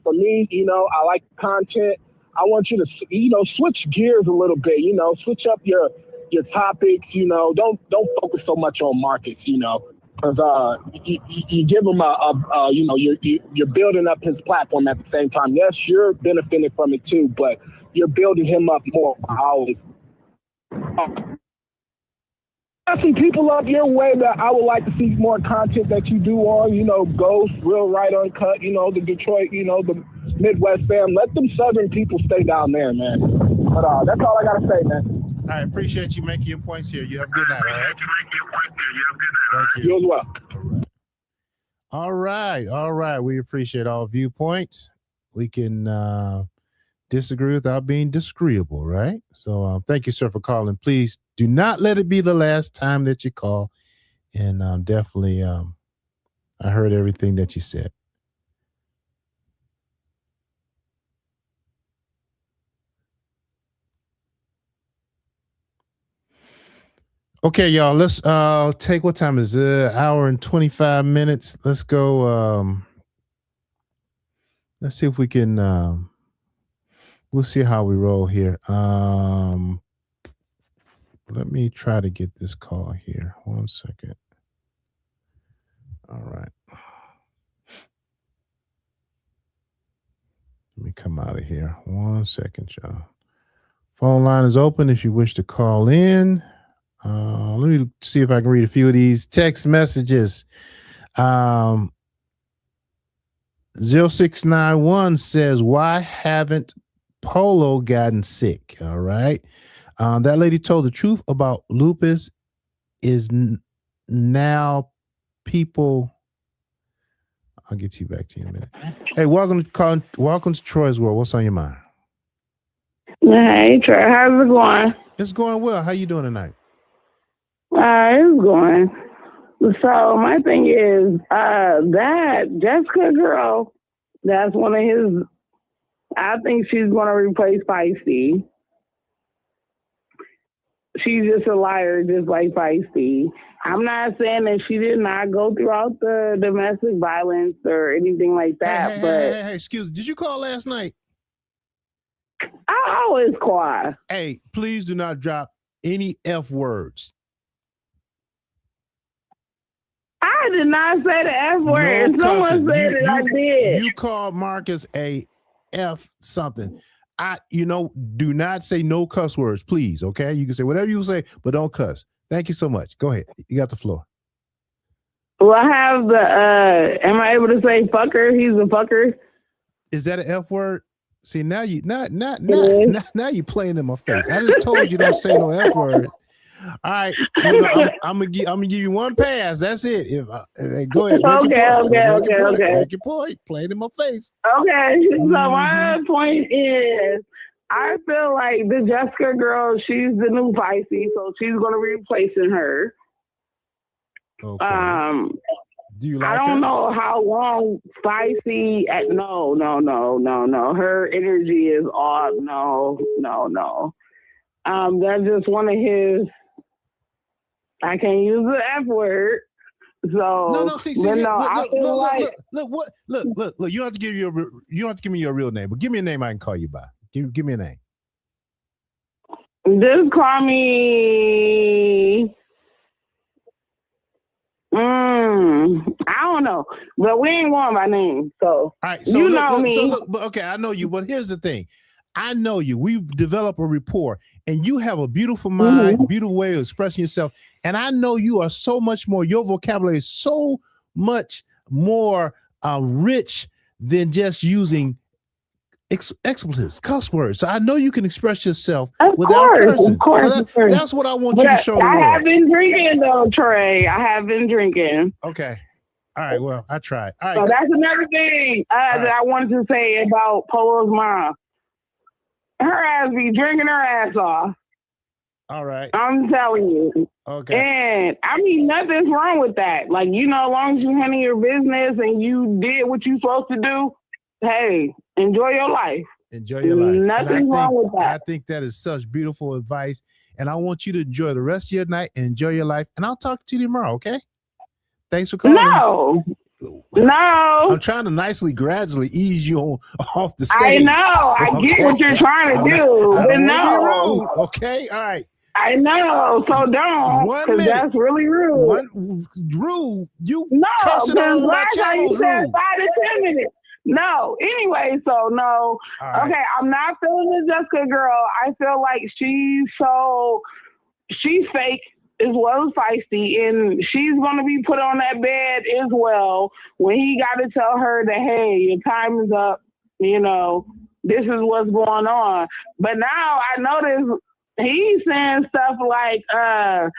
For me, I like content. I want you to, switch gears a little bit. Switch up your topics. Don't focus so much on markets. Because you give him you're building up his platform at the same time. Yes, you're benefiting from it too, but you're building him up more. I see people up your way that I would like to see more content that you do on, Ghost, Real Right Uncut, the Detroit, the Midwest fam. Let them Southern people stay down there, man. But that's all I got to say, man. I appreciate you making your points here. You have a good night, all right? Thank you. You as well. All right. We appreciate all viewpoints. We can disagree without being disagreeable, right? So thank you, sir, for calling. Please do not let it be the last time that you call. And definitely, I heard everything that you said. Okay, y'all, let's take, what time is it? Hour and 25 minutes. Let's go. Let's see if we can, we'll see how we roll here. Let me try to get this call here. 1 second. All right. Let me come out of here. 1 second, y'all. Phone line is open if you wish to call in. Let me see if I can read a few of these text messages. 0691 says, why haven't Polo gotten sick? All right. That lady told the truth about lupus is now people. I'll get you back to you in a minute. Hey, welcome to Troy's World. What's on your mind? Hey, Troy, how's it going? It's going well. How you doing tonight? It's going. So my thing is, that Jessica girl, that's one of his. I think she's going to replace Feisty. She's just a liar, just like Feisty. I'm not saying that she did not go throughout the domestic violence or anything like that, Hey, excuse me. Did you call last night? I always call. Hey, please do not drop any F words. I did not say the F word. No Someone said it, I did. You called Marcus a F something. Do not say no cuss words, please. Okay, you can say whatever you say, but don't cuss. Thank you so much. Go ahead. You got the floor. Well, I have the. Am I able to say fucker? He's a fucker. Is that an F word? See, now you now you playing in my face. I just told you don't say no F word. All right, I'm gonna give you one pass. That's it. Go ahead. Make your point. Play it in my face. Okay. So my point is, I feel like the Jessica girl, she's the new Feisty, so she's gonna be replacing her. Okay. Do you like I don't know how long Feisty. No. Her energy is off. No. That's just one of his. I can't use the F word. So See, I feel like look. You don't have to give me your real name, but give me a name I can call you by. Give me a name. Just call me. I don't know, but we ain't going by name. So, all right, so you know me. But okay, I know you. But here's the thing. I know you. We've developed a rapport, and you have a beautiful mind, beautiful way of expressing yourself. And I know you are so much more. Your vocabulary is so much more rich than just using expletives, cuss words. So I know you can express yourself without cursing. Of course, so that's what I want you to show the world. I have been drinking though, Trey. I have been drinking. Okay. All right. Well, I tried. All right. So that's another thing that I wanted to say about Polo's mom. Her ass be drinking her ass off. All right. I'm telling you. Okay. And I mean, nothing's wrong with that. Like, as long as you handle your business and you did what you're supposed to do, hey, enjoy your life. Enjoy your life. Nothing wrong with that. I think that is such beautiful advice. And I want you to enjoy the rest of your night and enjoy your life. And I'll talk to you tomorrow, okay? Thanks for calling. No. I'm trying to nicely, gradually ease you off the stage. I know. I get what you're trying to do. But no. Okay. All right. I know. So don't. Because that's really rude. Rude? You cursing all over my channel. You said 5 to 10 minutes. No. Anyway, so no. Right. Okay. I'm not feeling the Jessica girl. I feel like she's fake as well as Feisty, and she's going to be put on that bed as well when he got to tell her that, hey, your time is up, this is what's going on. But now I notice he's saying stuff like, so I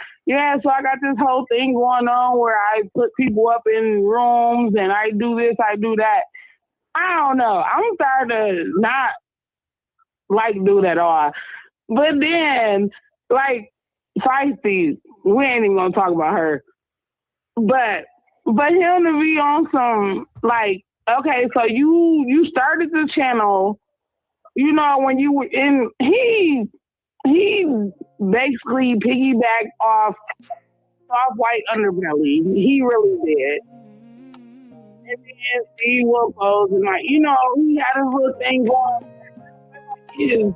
got this whole thing going on where I put people up in rooms and I do this, I do that. I don't know. I'm starting to not do that all. But then, Feisty, we ain't even gonna talk about her. But him to be on some okay, so you started the channel, when you were in he basically piggybacked off Soft White Underbelly. He really did. And then Steve Wilkos and he had his little thing going. His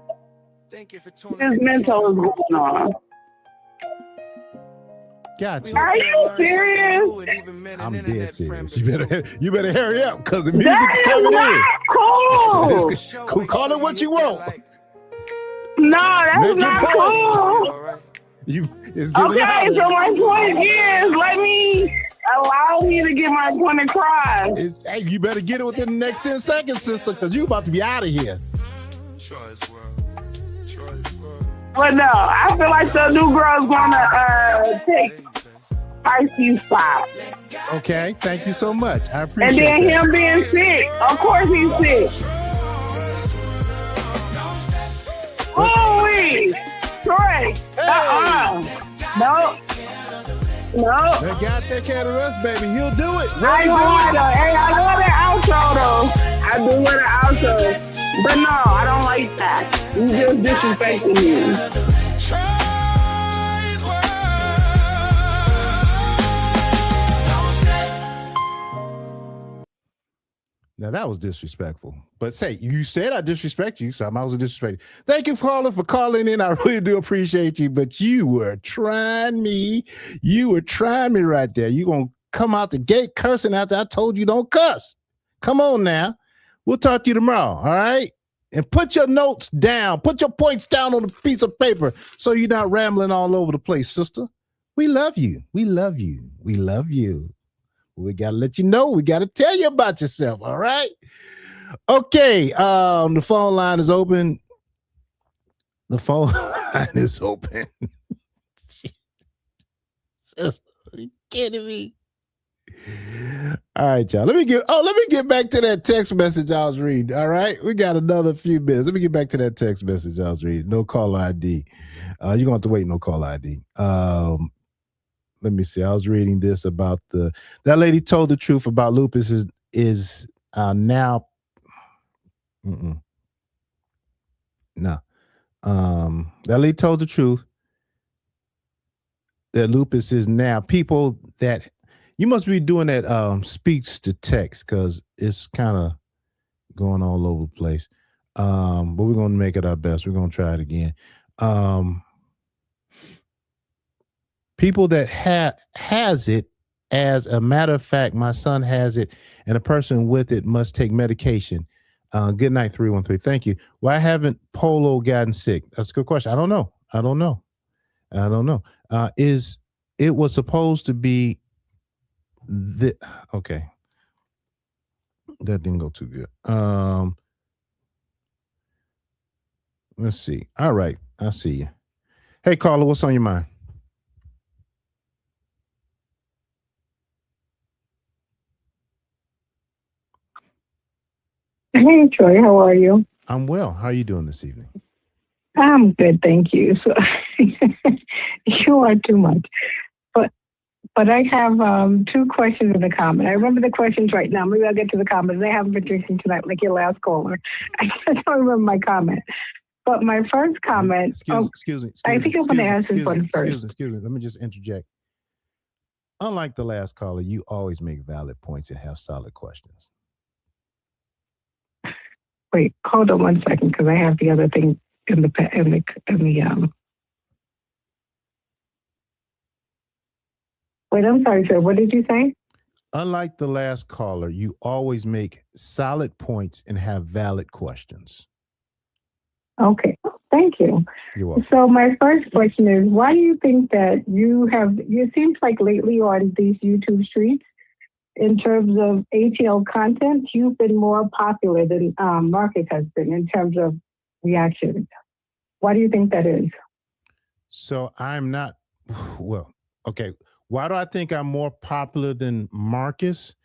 mental is going on. Got you. Are you serious? I'm dead serious. You better hurry up because the That music's coming in. Cool. Cool. Call it what you want. No, that's Make it not cool. cool. It's getting Okay, louder. so my point is, allow me to get my point across. Hey, you better get it within the next 10 seconds, sister, because you about to be out of here. But no, I feel like the new girl's gonna take Pisces spot. Okay, thank you so much. I appreciate And then that. him being sick. Of course he's sick. Holy Troy. No. That guy take care of the rest, baby. He'll do it. I love that outro though. I do love the outro. But no, I don't like that. You just disrespecting me. Now that was disrespectful. But say, you said I disrespect you, so I might as well disrespect you. Thank you for calling in. I really do appreciate you, but you were trying me. You were trying me right there. You gonna come out the gate cursing after I told you don't cuss. Come on now. We'll talk to you tomorrow, all right? And put your notes down. Put your points down on a piece of paper so you're not rambling all over the place, sister. We love you. We love you. We love you. We got to let you know. We got to tell you about yourself, all right? Okay, the phone line is open. The phone line is open. Sister, are you kidding me? All right, y'all. Let me get back to that text message I was reading. All right, we got another few minutes. Let me get back to that text message I was reading. No call ID. You're gonna have to wait. No call ID. Let me see. I was reading this about that lady told the truth about lupus is now. No. That lady told the truth that lupus is now people that. You must be doing that speech to text because it's kind of going all over the place. But we're going to make it our best. We're going to try it again. People that has it, as a matter of fact, my son has it, and a person with it must take medication. Good night, 313. Thank you. Why haven't Polo gotten sick? That's a good question. I don't know. It was supposed to be okay. That didn't go too good. Let's see. All right. I see you. Hey, caller, what's on your mind? Hey, Troy, how are you? I'm well. How are you doing this evening? I'm good, thank you. So you are too much. But I have two questions and a comment. I remember the questions right now. Maybe I'll get to the comments. I haven't been drinking tonight like your last caller. I don't remember my comment. But my first comment. Excuse me. I think I'm going to answer this one first. Excuse me. Let me just interject. Unlike the last caller, you always make valid points and have solid questions. Wait, hold on 1 second, because I have the other thing in the. Wait, I'm sorry, sir. What did you say? Unlike the last caller, you always make solid points and have valid questions. Okay, thank you. You're welcome. So my first question is, why do you think that it seems like lately on these YouTube streets, in terms of ATL content, you've been more popular than Marcus has been in terms of reactions. Why do you think that is? So I'm not, well, okay. Why do I think I'm more popular than Marcus?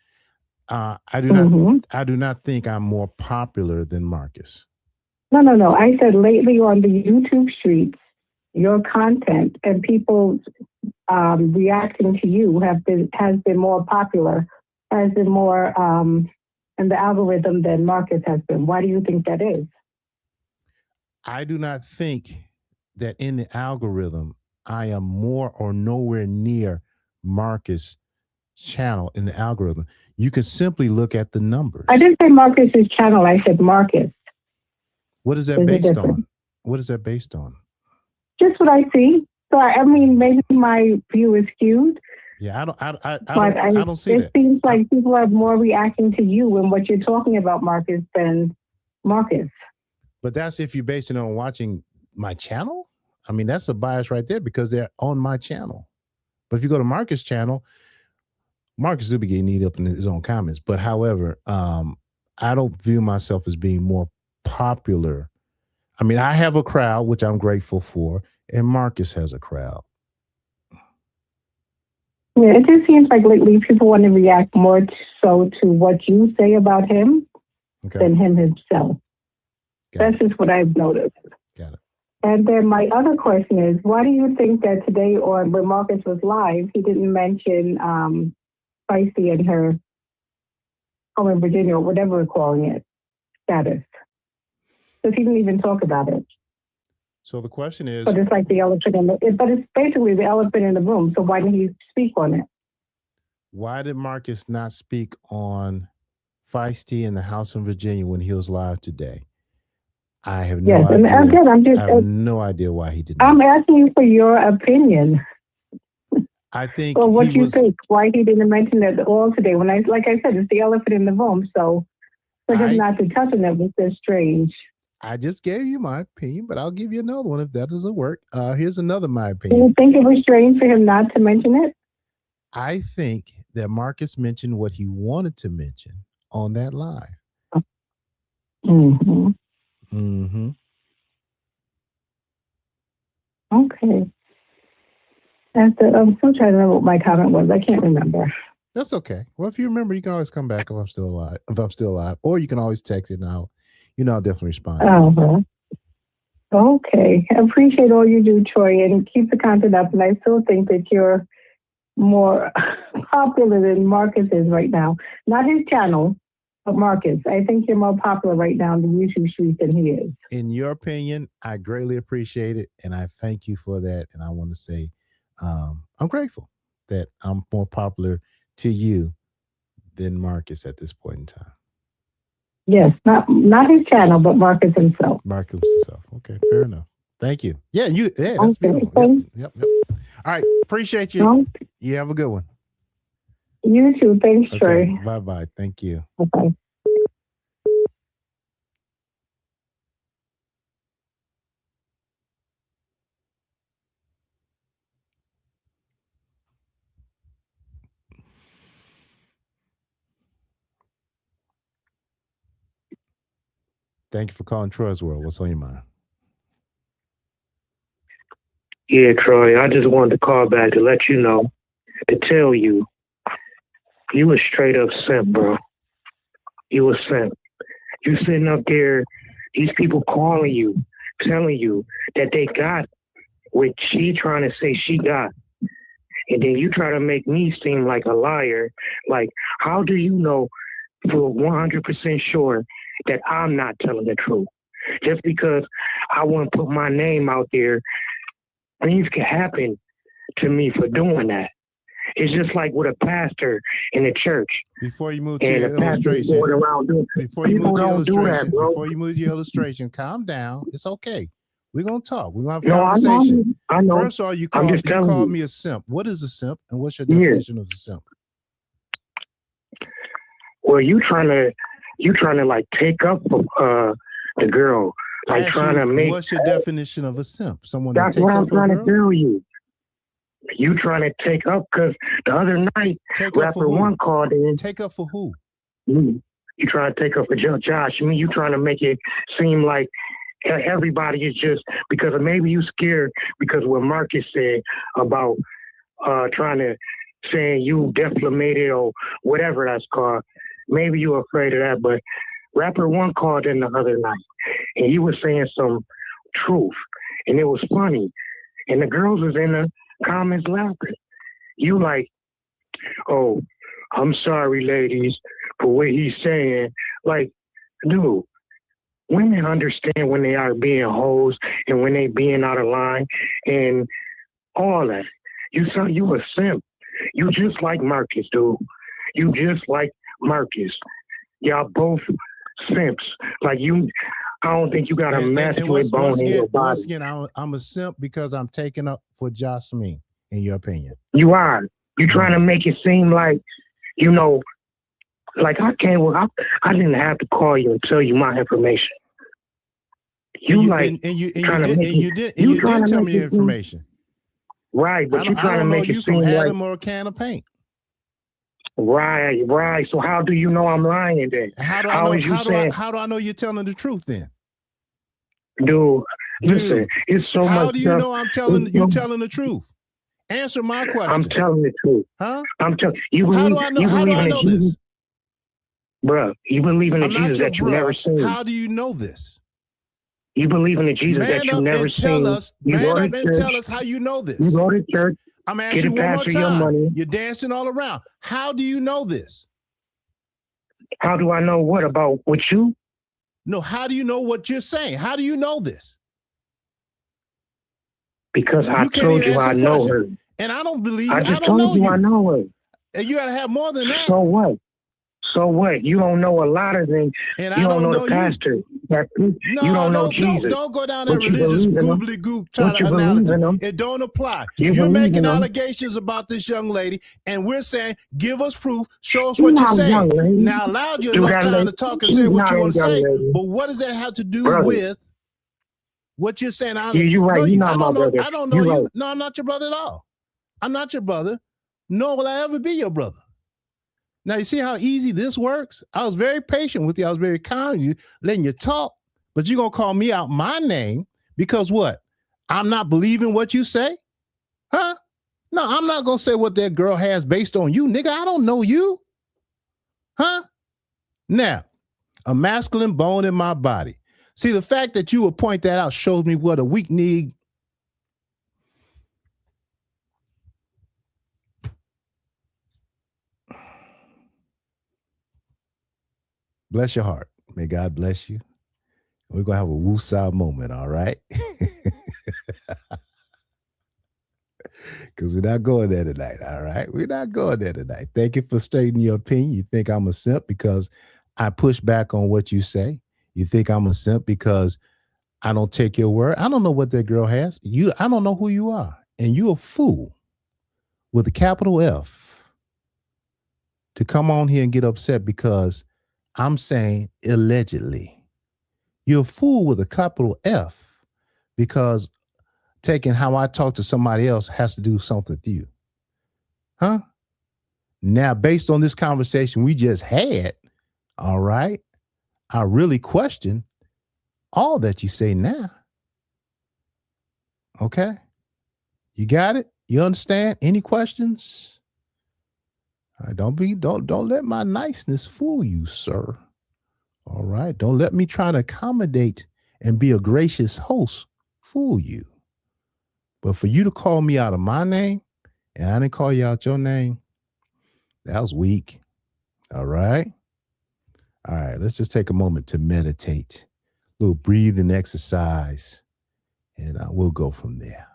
I do not think I'm more popular than Marcus. No. I said lately on the YouTube streets, your content and people reacting to you has been more popular, has been more in the algorithm than Marcus has been. Why do you think that is? I do not think that in the algorithm I am more or nowhere near Marcus' channel in the algorithm. You can simply look at the numbers. I didn't say Marcus's channel. I said Marcus. What is that based on? What is that based on? Just what I see. So I mean, maybe my view is skewed, Yeah, but I don't see it that. seems like people are more reacting to you and what you're talking about, Marcus, than Marcus. But that's if you're basing it on watching my channel. I mean, that's a bias right there because they're on my channel. But if you go to Marcus' channel, Marcus will be getting eat up in his own comments. But however, I don't view myself as being more popular. I mean, I have a crowd, which I'm grateful for, and Marcus has a crowd. Yeah, it just seems like lately people want to react more so to what you say about him than him himself. That's just what I've noticed. Got it. And then my other question is, why do you think that today or when Marcus was live, he didn't mention Feisty and her home in Virginia or whatever we're calling it, status? Because he didn't even talk about it. So the question is, But it's like the elephant in the, but it's basically the elephant in the room. So why didn't he speak on it? why did Marcus not speak on Feisty in the house in Virginia when he was live today? I have no Yes, idea. and again, I'm just, I have no idea why he did not. I'm asking you for your opinion. I think Well, what he you was. think? Why he didn't mention it at all today? When like I said, it's the elephant in the room. So for him not to touch on it was just strange. I just gave you my opinion, but I'll give you another one if that doesn't work. Here's another my Do opinion. you think it was strange for him not to mention it? I think that Marcus mentioned what he wanted to mention on that live. Mm-hmm. Mm-hmm. Okay. I'm still trying to remember what my comment was. I can't remember. That's okay. Well, if you remember, you can always come back if I'm still alive. Or you can always text it and I'll definitely respond. Uh-huh. Okay. I appreciate all you do, Troy, and keep the content up. And I still think that you're more popular than Marcus is right now. Not his channel, but Marcus. I think you're more popular right now in the YouTube streets than he is. In your opinion, I greatly appreciate it. And I thank you for that. And I want to say I'm grateful that I'm more popular to you than Marcus at this point in time. Yes, not his channel, but Marcus himself. Marcus himself. Okay, fair enough. Thank you. Yeah, that's beautiful. Yep. All right. Appreciate you. You have a good one. You too. Thanks, Troy. Bye-bye. Thank you. Bye-bye. Thank you for calling Troy's World. What's on your mind? Yeah, Troy, I just wanted to call back to let you know, to tell you, you was straight up simp, bro. You was simp. You sitting up there, these people calling you, telling you that they got what she trying to say she got. And then you try to make me seem like a liar. Like, how do you know for 100% sure that I'm not telling the truth? Just because I want to put my name out there, things can happen to me for doing that. It's just like with a pastor in the church. Before you move to your illustration, before you move to your illustration, calm down. It's okay. We're gonna talk. We're gonna have a conversation. I know. First of all, you called me a simp. What is a simp, and what's your definition of a simp? Well, you trying to like take up the girl, like trying to make. What's your definition of a simp? Someone that That's takes what I'm up trying a to girl? tell you. You trying to take up because the other night, rapper one called in. Take up for who? You trying to take up for Josh. I mean, you trying to make it seem like everybody is just because maybe you scared because what Marcus said about trying to saying you defamated or whatever that's called. Maybe you afraid of that, but rapper one called in the other night and he was saying some truth and it was funny and the girls was in the comments laughing. You like, oh, I'm sorry, ladies, for what he's saying. Like, dude, women understand when they are being hoes and when they being out of line and all that. You a simp. You just like Marcus, dude. You just like Marcus. Y'all both simps. Like you, I don't think you got a masculine bone in your body. Once again, I'm a simp because I'm taking up for Jasmine, in your opinion. You are. You're trying to make it seem like, you know, like I didn't have to call you and tell you my information. You didn't tell me your information. Right, but you're trying to make it seem like Adam or a can of paint. Right. So how do you know I'm lying then? How do I know you're telling the truth then? Dude, listen, it's so much. How do you know I'm telling the truth? Answer my question. I'm telling the truth. Huh? I'm telling you. How do I know this? Bruh, you believe in a Jesus that you never seen. How do you know this? You believe in a Jesus that you never seen. Tell us how you know this. You go to church. I'm asking you one more time. You're dancing all around. How do you know this? How do I know what about what you? No, how do you know what you're saying? How do you know this? Because I told you I know her. And I don't believe I just told you I know her. And you gotta have more than that. So what? So what? You don't know a lot of things. And you don't know the pastor. You don't know Jesus. Don't go down that religious goobly goop type of analogy. It don't apply. You're making allegations about this young lady, and we're saying, give us proof, show us what you're saying. Now, I allowed you enough time to talk and say what you want to say, but what does that have to do with what you're saying? You're right. You're not my brother. I don't know you. No, I'm not your brother at all. I'm not your brother, nor will I ever be your brother. Now, you see how easy this works? I was very patient with you. I was very kind with you, letting you talk. But you're going to call me out my name because what? I'm not believing what you say? Huh? No, I'm not going to say what that girl has based on you. Nigga, I don't know you. Huh? Now, a masculine bone in my body. See, the fact that you would point that out shows me what a weak-kneed bless your heart. May God bless you. We're going to have a woosah moment, all right? Because we're not going there tonight, all right? We're not going there tonight. Thank you for stating your opinion. You think I'm a simp because I push back on what you say. You think I'm a simp because I don't take your word. I don't know what that girl has. I don't know who you are. And you're a fool with a capital F to come on here and get upset because I'm saying allegedly. You're a fool with a capital F because taking how I talk to somebody else has to do something with you. Huh? Now, based on this conversation we just had, all right, I really question all that you say now. Okay? You got it? You understand? Any questions? All right, don't let my niceness fool you, sir. All right. Don't let me try to accommodate and be a gracious host fool you. But for you to call me out of my name and I didn't call you out your name, that was weak. All right. All right. Let's just take a moment to meditate, a little breathing exercise, and we'll go from there.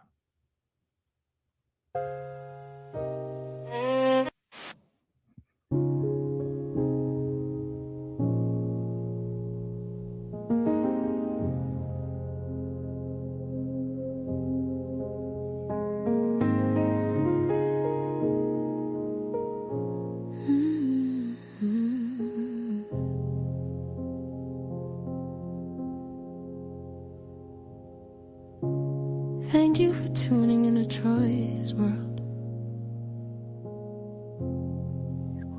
Thank you for tuning in to Troy's World.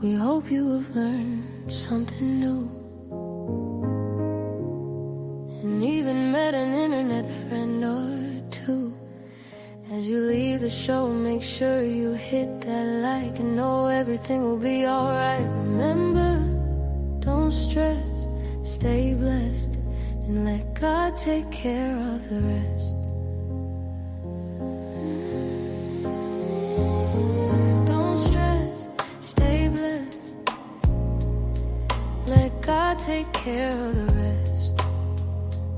We hope you have learned something new and even met an internet friend or two. As you leave the show, make sure you hit that like and know everything will be alright. Remember, don't stress, stay blessed, and let God take care of the rest. Take care of the rest.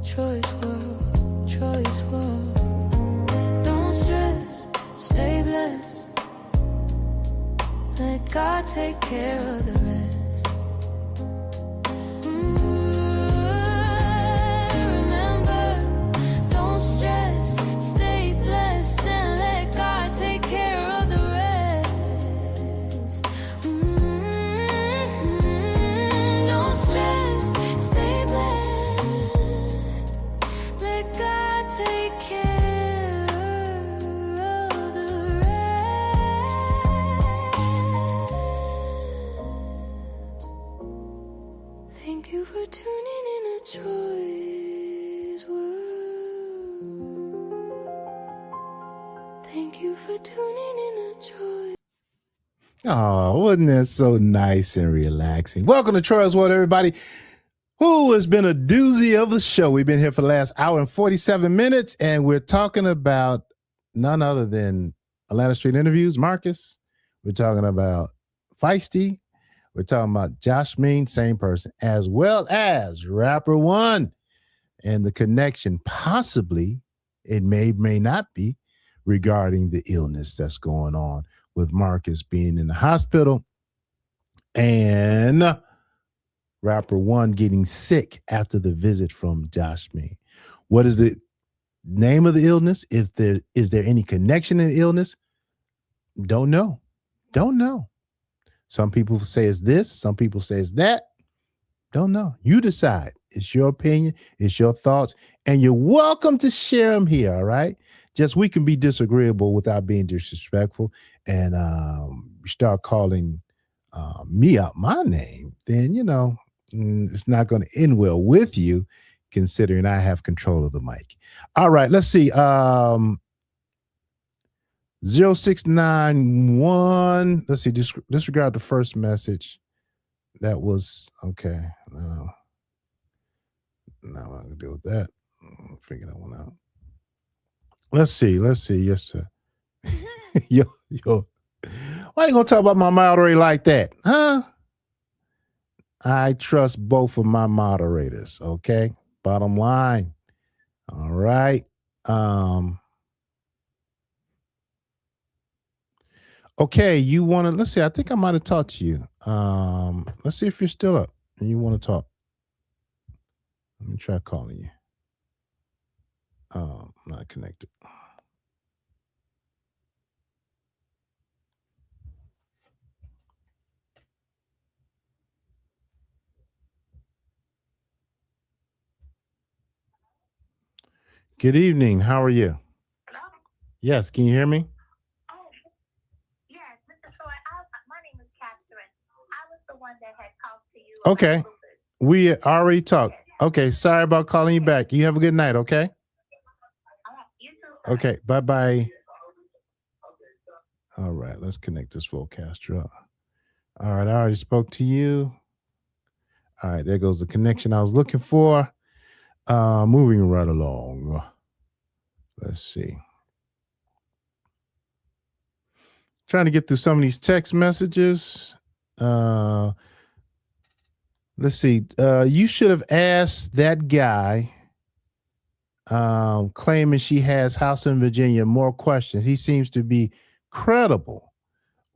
Troy's World, Troy's World. Don't stress, stay blessed. Let God take care of the rest. Oh, wasn't that so nice and relaxing? Welcome to Troy's World, everybody. Who has been a doozy of the show? We've been here for the last hour and 47 minutes, and we're talking about none other than Atlanta Street Interviews, Marcus. We're talking about Feisty. We're talking about Josh Mean, same person, as well as Rapper One, and the connection possibly, it may not be, regarding the illness that's going on with Marcus being in the hospital and Rapper One getting sick after the visit from Josh Mean. What is the name of the illness? Is there any connection in the illness? Don't know. Some people say it's this, some people say it's that. Don't know. You decide. It's your opinion, it's your thoughts, and you're welcome to share them here, all right? Just we can be disagreeable without being disrespectful, and start calling me out my name, then, it's not going to end well with you, considering I have control of the mic. All right, let's see. 0691. Let's see. Disregard the first message. That was okay. No, I'm not gonna deal with that. I'll figure that one out. Let's see. Yes, sir. yo. Why you gonna talk about my moderator like that? Huh? I trust both of my moderators. Okay. Bottom line. All right. Okay, you want to, let's see, I think I might have talked to you. Let's see if you're still up and you want to talk. Let me try calling you. I'm not connected. Good evening. How are you? Hello? Yes, can you hear me? Oh, yes, Mr. Troy. My name is Catherine. I was the one that had talked to you. Okay. We already talked. Okay, sorry about calling you back. You have a good night, okay? You too. Okay, bye-bye. All right, let's connect this forecaster up. All right, I already spoke to you. All right, there goes the connection I was looking for. Moving right along. Let's see. Trying to get through some of these text messages. Let's see. You should have asked that guy claiming she has house in Virginia more questions. He seems to be credible.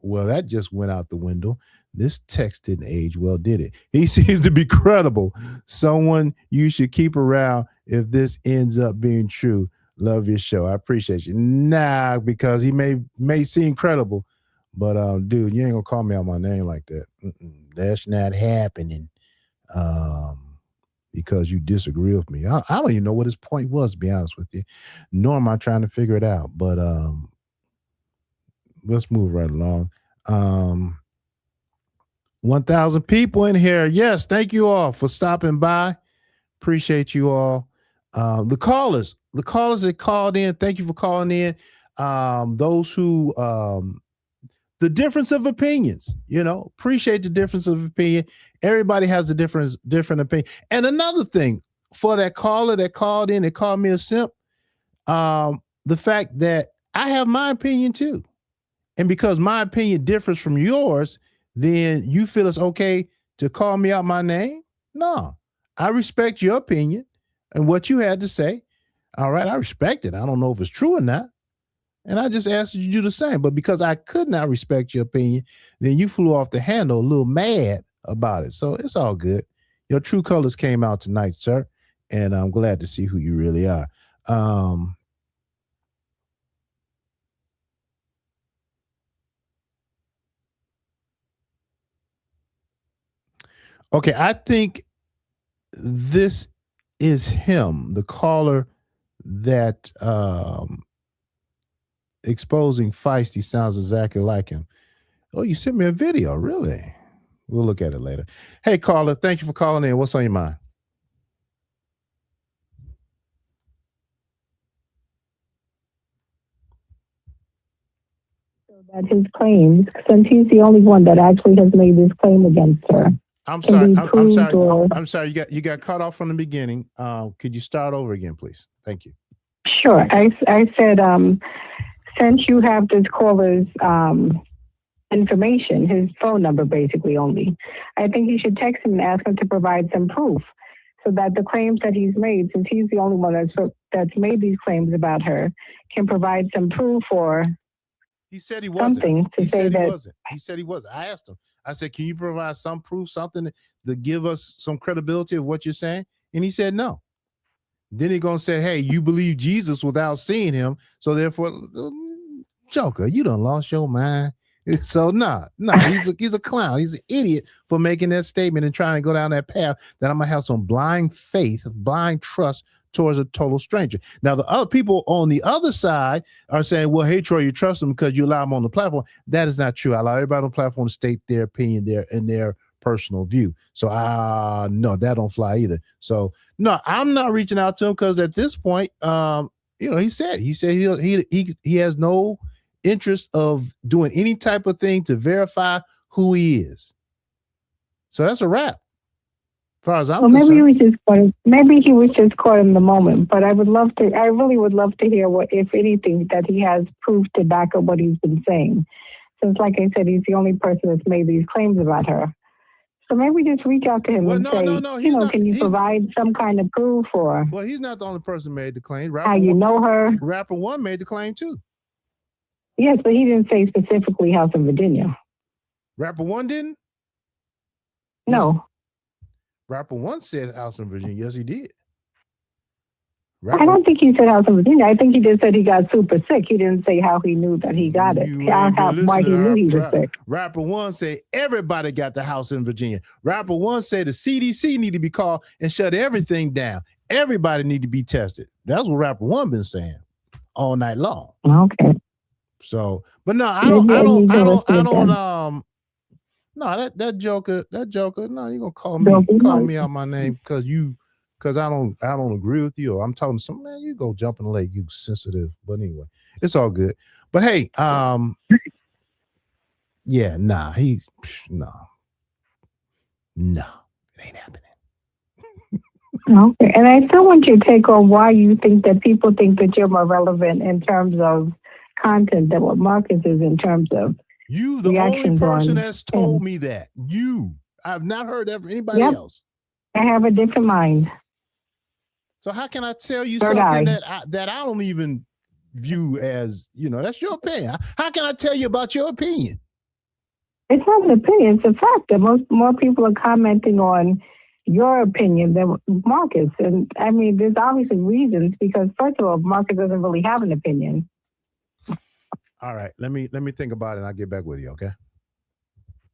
Well, that just went out the window. This text didn't age well, did it? He seems to be credible. Someone you should keep around if this ends up being true. Love your show. I appreciate you. Nah, because he may seem credible, but dude, you ain't gonna call me out my name like that. That's not happening. Because you disagree with me. I don't even know what his point was, to be honest with you. Nor am I trying to figure it out. But let's move right along. 1,000 people in here. Yes, thank you all for stopping by. Appreciate you all. The callers that called in, thank you for calling in. Those who the difference of opinions, appreciate the difference of opinion. Everybody has a different opinion. And another thing, for that caller that called in and called me a simp, the fact that I have my opinion too. And because my opinion differs from yours, then you feel it's okay to call me out my name? No, I respect your opinion and what you had to say. All right, I respect it. I don't know if it's true or not. And I just asked you to do the same. But because I could not respect your opinion, then you flew off the handle a little mad about it. So it's all good. Your true colors came out tonight, sir. And I'm glad to see who you really are. Okay, I think this is him, the caller that exposing Feisty sounds exactly like him. Oh, you sent me a video, really? We'll look at it later. Hey, caller, thank you for calling in. What's on your mind? That his claims, since he's the only one that actually has made this claim against her. I'm can sorry. be I'm proved sorry. or- I'm sorry. You got cut off from the beginning. Could you start over again, please? Thank you. Sure. I said, since you have this caller's information, his phone number basically only, I think you should text him and ask him to provide some proof so that the claims that he's made, since he's the only one that's made these claims about her, can provide some proof or He said he wasn't. something to He say said he that. wasn't. He said he wasn't. I asked him. I said, "Can you provide some proof, something to give us some credibility of what you're saying?" And he said no. Then he gonna say, "Hey, you believe Jesus without seeing him, so therefore, Joker, you done lost your mind." So he's a clown. He's an idiot for making that statement and trying to go down that path that I'm gonna have some blind faith, blind trust towards a total stranger. Now, the other people on the other side are saying, "Well, hey, Troy, you trust them because you allow them on the platform." That is not true. I allow everybody on the platform to state their opinion, their personal view. So, no, that don't fly either. So, no, I'm not reaching out to him because at this point, he said he has no interest of doing any type of thing to verify who he is. So that's a wrap. As far as I'm Well, concerned. maybe he was just caught in the moment. But I really would love to hear what, if anything, that he has proof to back up what he's been saying. Since, like I said, he's the only person that's made these claims about her. So maybe just reach out to him and say, can you provide some kind of proof or? Well, he's not the only person made the claim. How you know her? Rapper One made the claim too. Yes, but he didn't say specifically House in Virginia. Rapper One didn't? No. Rapper One said House in Virginia. Yes, he did. I don't think he said House in Virginia. I think he just said he got super sick. He didn't say how he knew that he got it. Why he knew he was sick. Rapper One said everybody got the house in Virginia. Rapper One said the CDC need to be called and shut everything down. Everybody need to be tested. That's what Rapper One been saying all night long. Okay. So, but no, I don't. No, that Joker. No, you gonna call me out my name because I don't agree with you, or I'm talking to some man. You go jump in the lake, you sensitive. But anyway, it's all good. But hey, yeah, it ain't happening. Okay, and I still want you to take on why you think that people think that you're more relevant in terms of content than what Marcus is in terms of you, the only person that's told me that. I've not heard that from anybody else. I have a different mind. So how can I tell you something that I don't even view as, that's your opinion. How can I tell you about your opinion? It's not an opinion. It's a fact that more people are commenting on your opinion than Marcus. And I mean, there's obviously reasons because first of all, Marcus doesn't really have an opinion. All right. Let me think about it and I'll get back with you. Okay.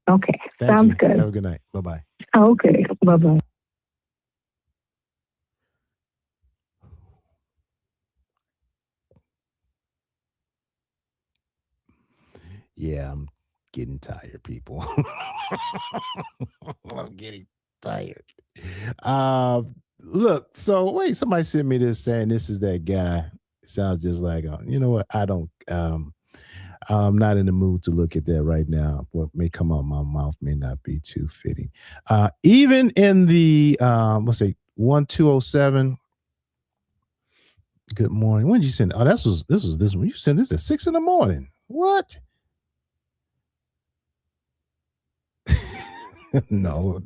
Okay. Thank Sounds you. good. Have a good night. Bye-bye. Okay. Bye-bye. Yeah, I'm getting tired, people. I'm getting tired. Look, so wait, somebody sent me this saying this is that guy. It sounds just like, you know what? I'm not in the mood to look at that right now. What may come out my mouth may not be too fitting. Even in the, let's say 1207. Good morning. When did you send? Oh, this was this one. You sent this at 6 a.m. What? No,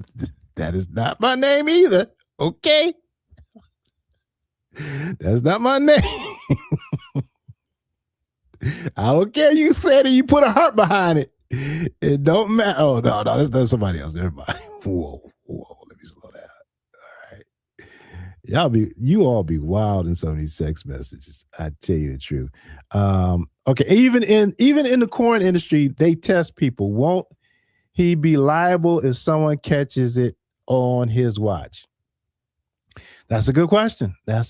that is not my name either. Okay. That's not my name. I don't care. You said it. You put a heart behind it. It don't matter. Oh, no, that's somebody else. Everybody. Whoa. Let me slow down. All right. You all be wild in some of these sex messages. I tell you the truth. Okay. Even in the corn industry, they test people. Won't he be liable if someone catches it on his watch? That's a good question. I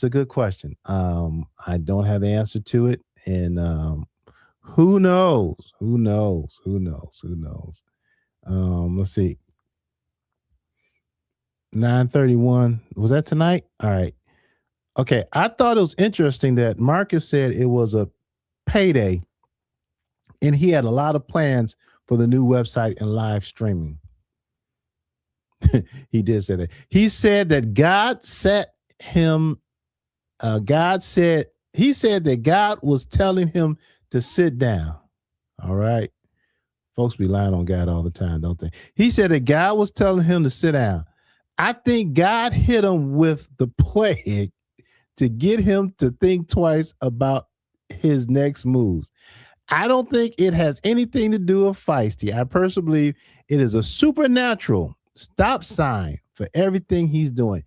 don't have the answer to it. And who knows? Let's see. 9:31. Was that tonight? All right. Okay. I thought it was interesting that Marcus said it was a payday And he had a lot of plans for the new website and live streaming. He did say that. He said that God set him, he said that God was telling him to sit down. All right. Folks be lying on God all the time, don't they? He said that God was telling him to sit down. I think God hit him with the plague to get him to think twice about his next moves. I don't think it has anything to do with Feisty. I personally believe it is a supernatural stop sign for everything he's doing.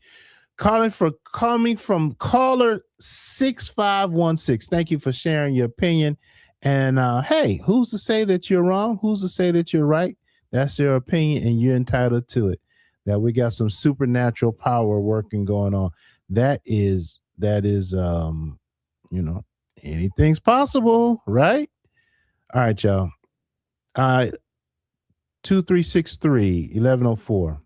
Coming from caller 6516. Thank you for sharing your opinion. And hey, who's to say that you're wrong? Who's to say that you're right? That's your opinion, and you're entitled to it. That we got some supernatural power working going on. That is, anything's possible, right? All right, y'all. 2363 1104.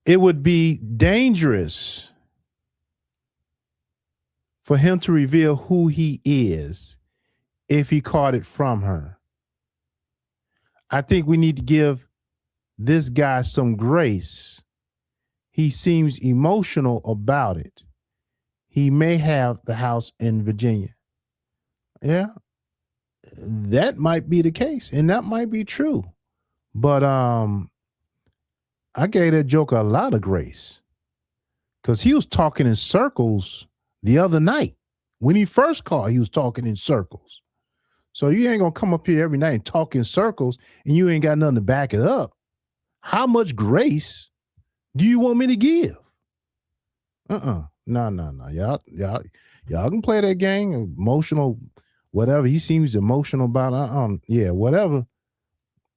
It would be dangerous for him to reveal who he is if he caught it from her. I think we need to give this guy some grace. He seems emotional about it. He may have the house in Virginia. Yeah, that might be the case, and that might be true. But I gave that joker a lot of grace because he was talking in circles the other night. When he first called, he was talking in circles. So you ain't gonna come up here every night and talk in circles and you ain't got nothing to back it up. How much grace do you want me to give? No. Y'all can play that game, emotional, whatever. He seems emotional about yeah, whatever.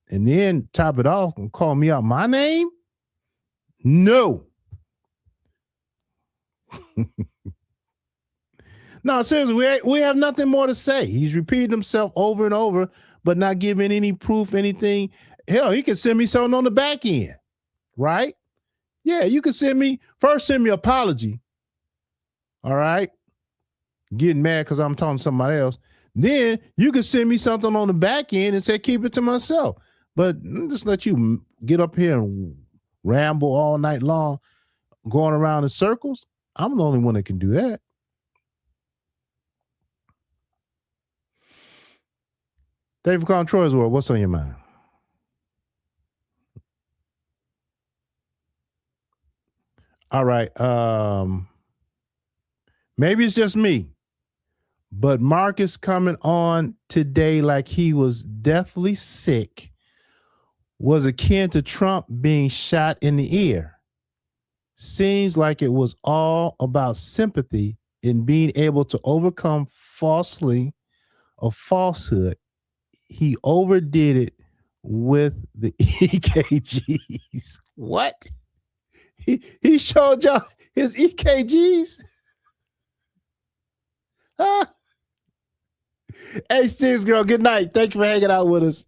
And then top it off and call me out my name? No. No, seriously, we have nothing more to say. He's repeated himself over and over, but not giving any proof, anything. Hell, he can send me something on the back end, right? Yeah, you can send me apology. All right. Getting mad because I'm talking to somebody else. Then you can send me something on the back end and say, keep it to myself. But just let you get up here and ramble all night long, going around in circles. I'm the only one that can do that. Thank you for calling Troy's World. What's on your mind? All right. Maybe it's just me, but Marcus coming on today like he was deathly sick was akin to Trump being shot in the ear. Seems like it was all about sympathy in being able to overcome falsehood. He overdid it with the EKGs. What? He showed y'all his EKGs? Huh? Hey, Sticks Girl, good night. Thank you for hanging out with us.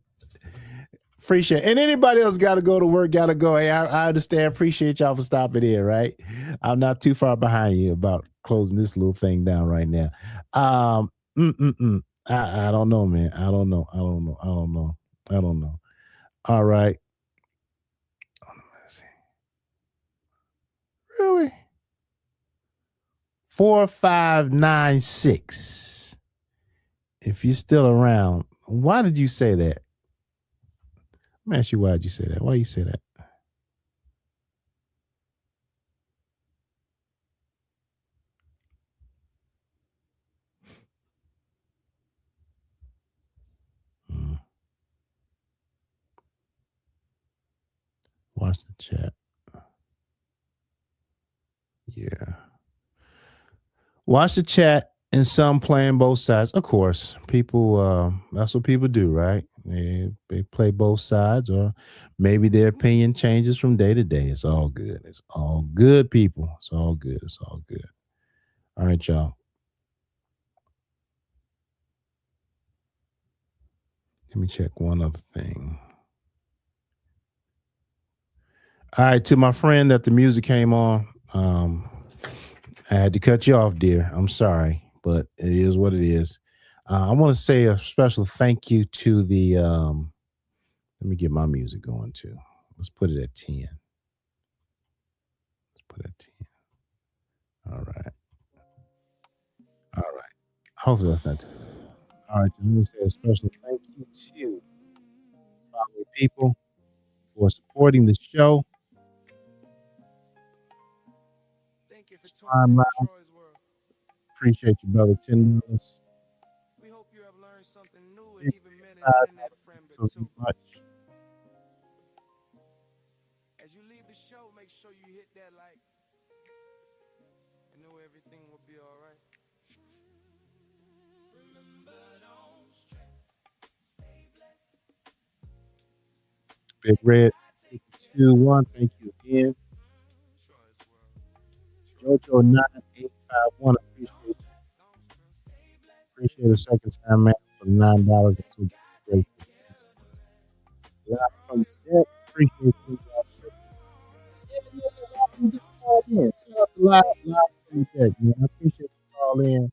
Appreciate it. And anybody else got to go to work, got to go. Hey, I understand. Appreciate y'all for stopping in, right? I'm not too far behind you about closing this little thing down right now. I don't know, man. I don't know. All right. Let's see. Really? 4596. If you're still around, why did you say that? Let me ask you, why did you say that? Why you say that? Watch the chat. Yeah. Watch the chat and some playing both sides. Of course, people, that's what people do, right? They play both sides, or maybe their opinion changes from day to day. It's all good. It's all good, people. It's all good. It's all good. All right, y'all. Let me check one other thing. All right, to my friend that the music came on. I had to cut you off, dear. I'm sorry, but it is what it is. I want to say a special thank you to the. Let me get my music going too. Let's put it at 10. Let's put it at 10. All right. All right. Hopefully that's not too bad. All right. Let me say a special thank you to following people for supporting the show. This timeline. Appreciate you, brother. $10. We hope you have learned something new and even met an internet friend or two. As you leave the show, make sure you hit that like. I know everything will be all right. Remember, don't stress. Stay blessed. Big Red 2-1. Thank you again. Jojo 9851. Appreciate you. Appreciate the second time, man, for $9. It's so great. Live from the deck. Appreciate you guys. Live from the deck, man. I appreciate you all in.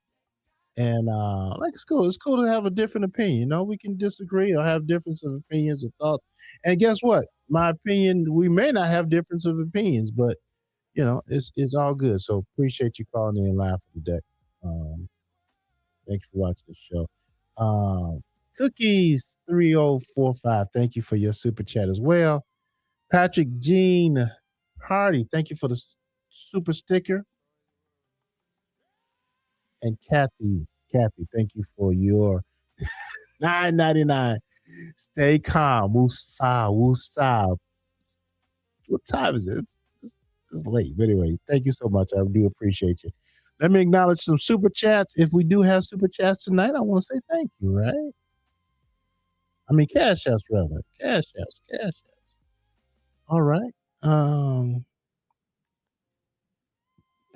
And like it's cool. It's cool to have a different opinion. You know, we can disagree or have difference of opinions or thoughts. And guess what? My opinion, we may not have difference of opinions, but you know, it's all good. So appreciate you calling in live for the deck. Thanks for watching the show. Cookies 3045. Thank you for your super chat as well. Patrick Jean Hardy, thank you for the super sticker. And Kathy, thank you for your $9.99. Stay calm. Woosah. What time is it? It's late. But anyway, thank you so much. I do appreciate you. Let me acknowledge some super chats. If we do have super chats tonight, I want to say thank you, right? I mean, cash apps, rather. Cash apps. All right.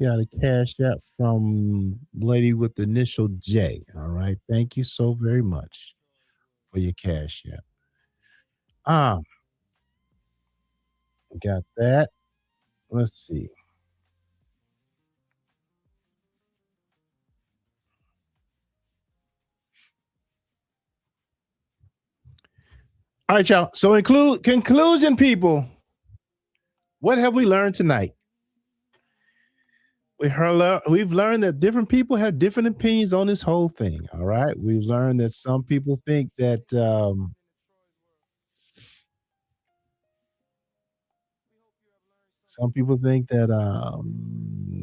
Got a cash app from lady with the initial J. All right. Thank you so very much for your cash app. Got that. Let's see. All right, y'all. So conclusion, people. What have we learned tonight? We've learned that different people have different opinions on this whole thing. All right. We've learned that some people think that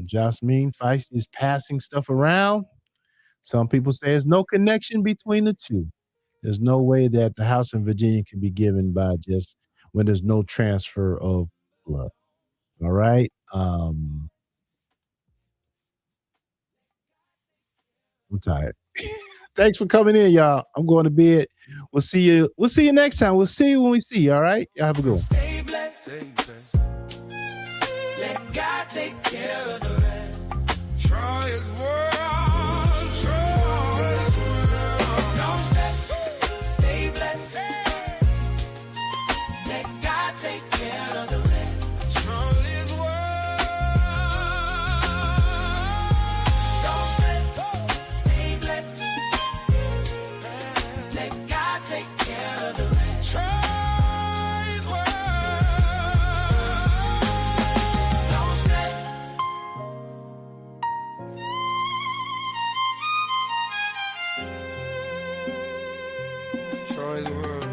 Jasmine Feist is passing stuff around. Some people say there's no connection between the two. There's no way that the house in Virginia can be given by just when there's no transfer of blood. All right. I'm tired. Thanks for coming in, y'all. I'm going to bed. We'll see you next time. We'll see you when we see you. All right. Y'all have a good one. Stay blessed. Let God take care of the rest. Try His world. Don't stress. Stay blessed. Let God take care of the rest. Try His world. Don't stress. Stay blessed. Let God take care of the rest. Try His world. Don't stress. Troy's world.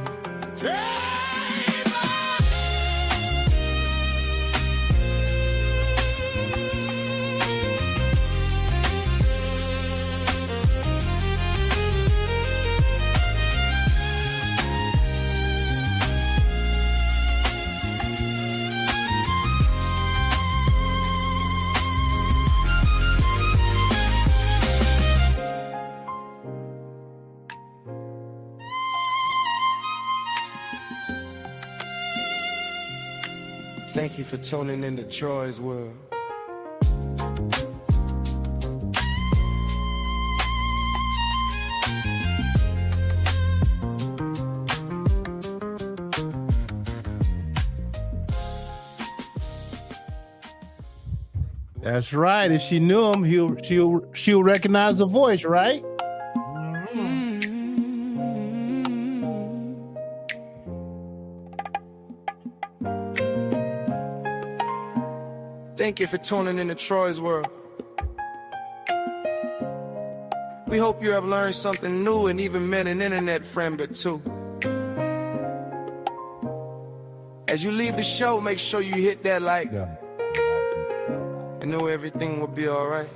Thank you for tuning into Troy's World. That's right. If she knew him, she'll recognize the voice, right? Thank you for tuning into Troy's World. We hope you have learned something new and even met an internet friend or two. As you leave the show, make sure you hit that like. And know everything will be alright.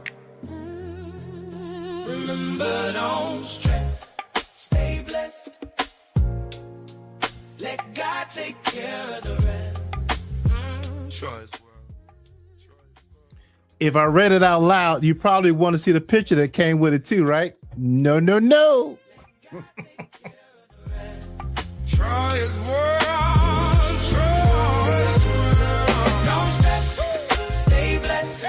Remember, don't stress, stay blessed. Let God take care of the rest. Troy's World. If I read it out loud, you probably want to see the picture that came with it too, right? No. Troy's World, Troy's World. Don't stress, stay blessed.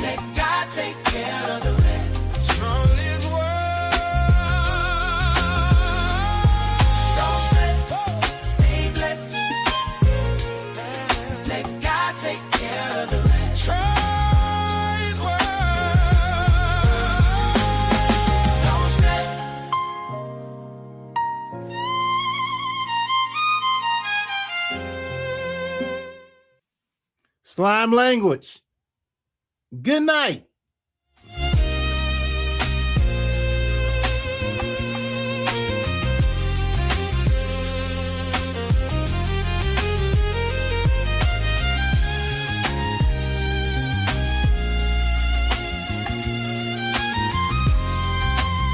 Let God take care of the rest. Troy's World. Don't stress, stay blessed. Let God take care of the rest. Troy's World. Don't stress. Slime language. Good night.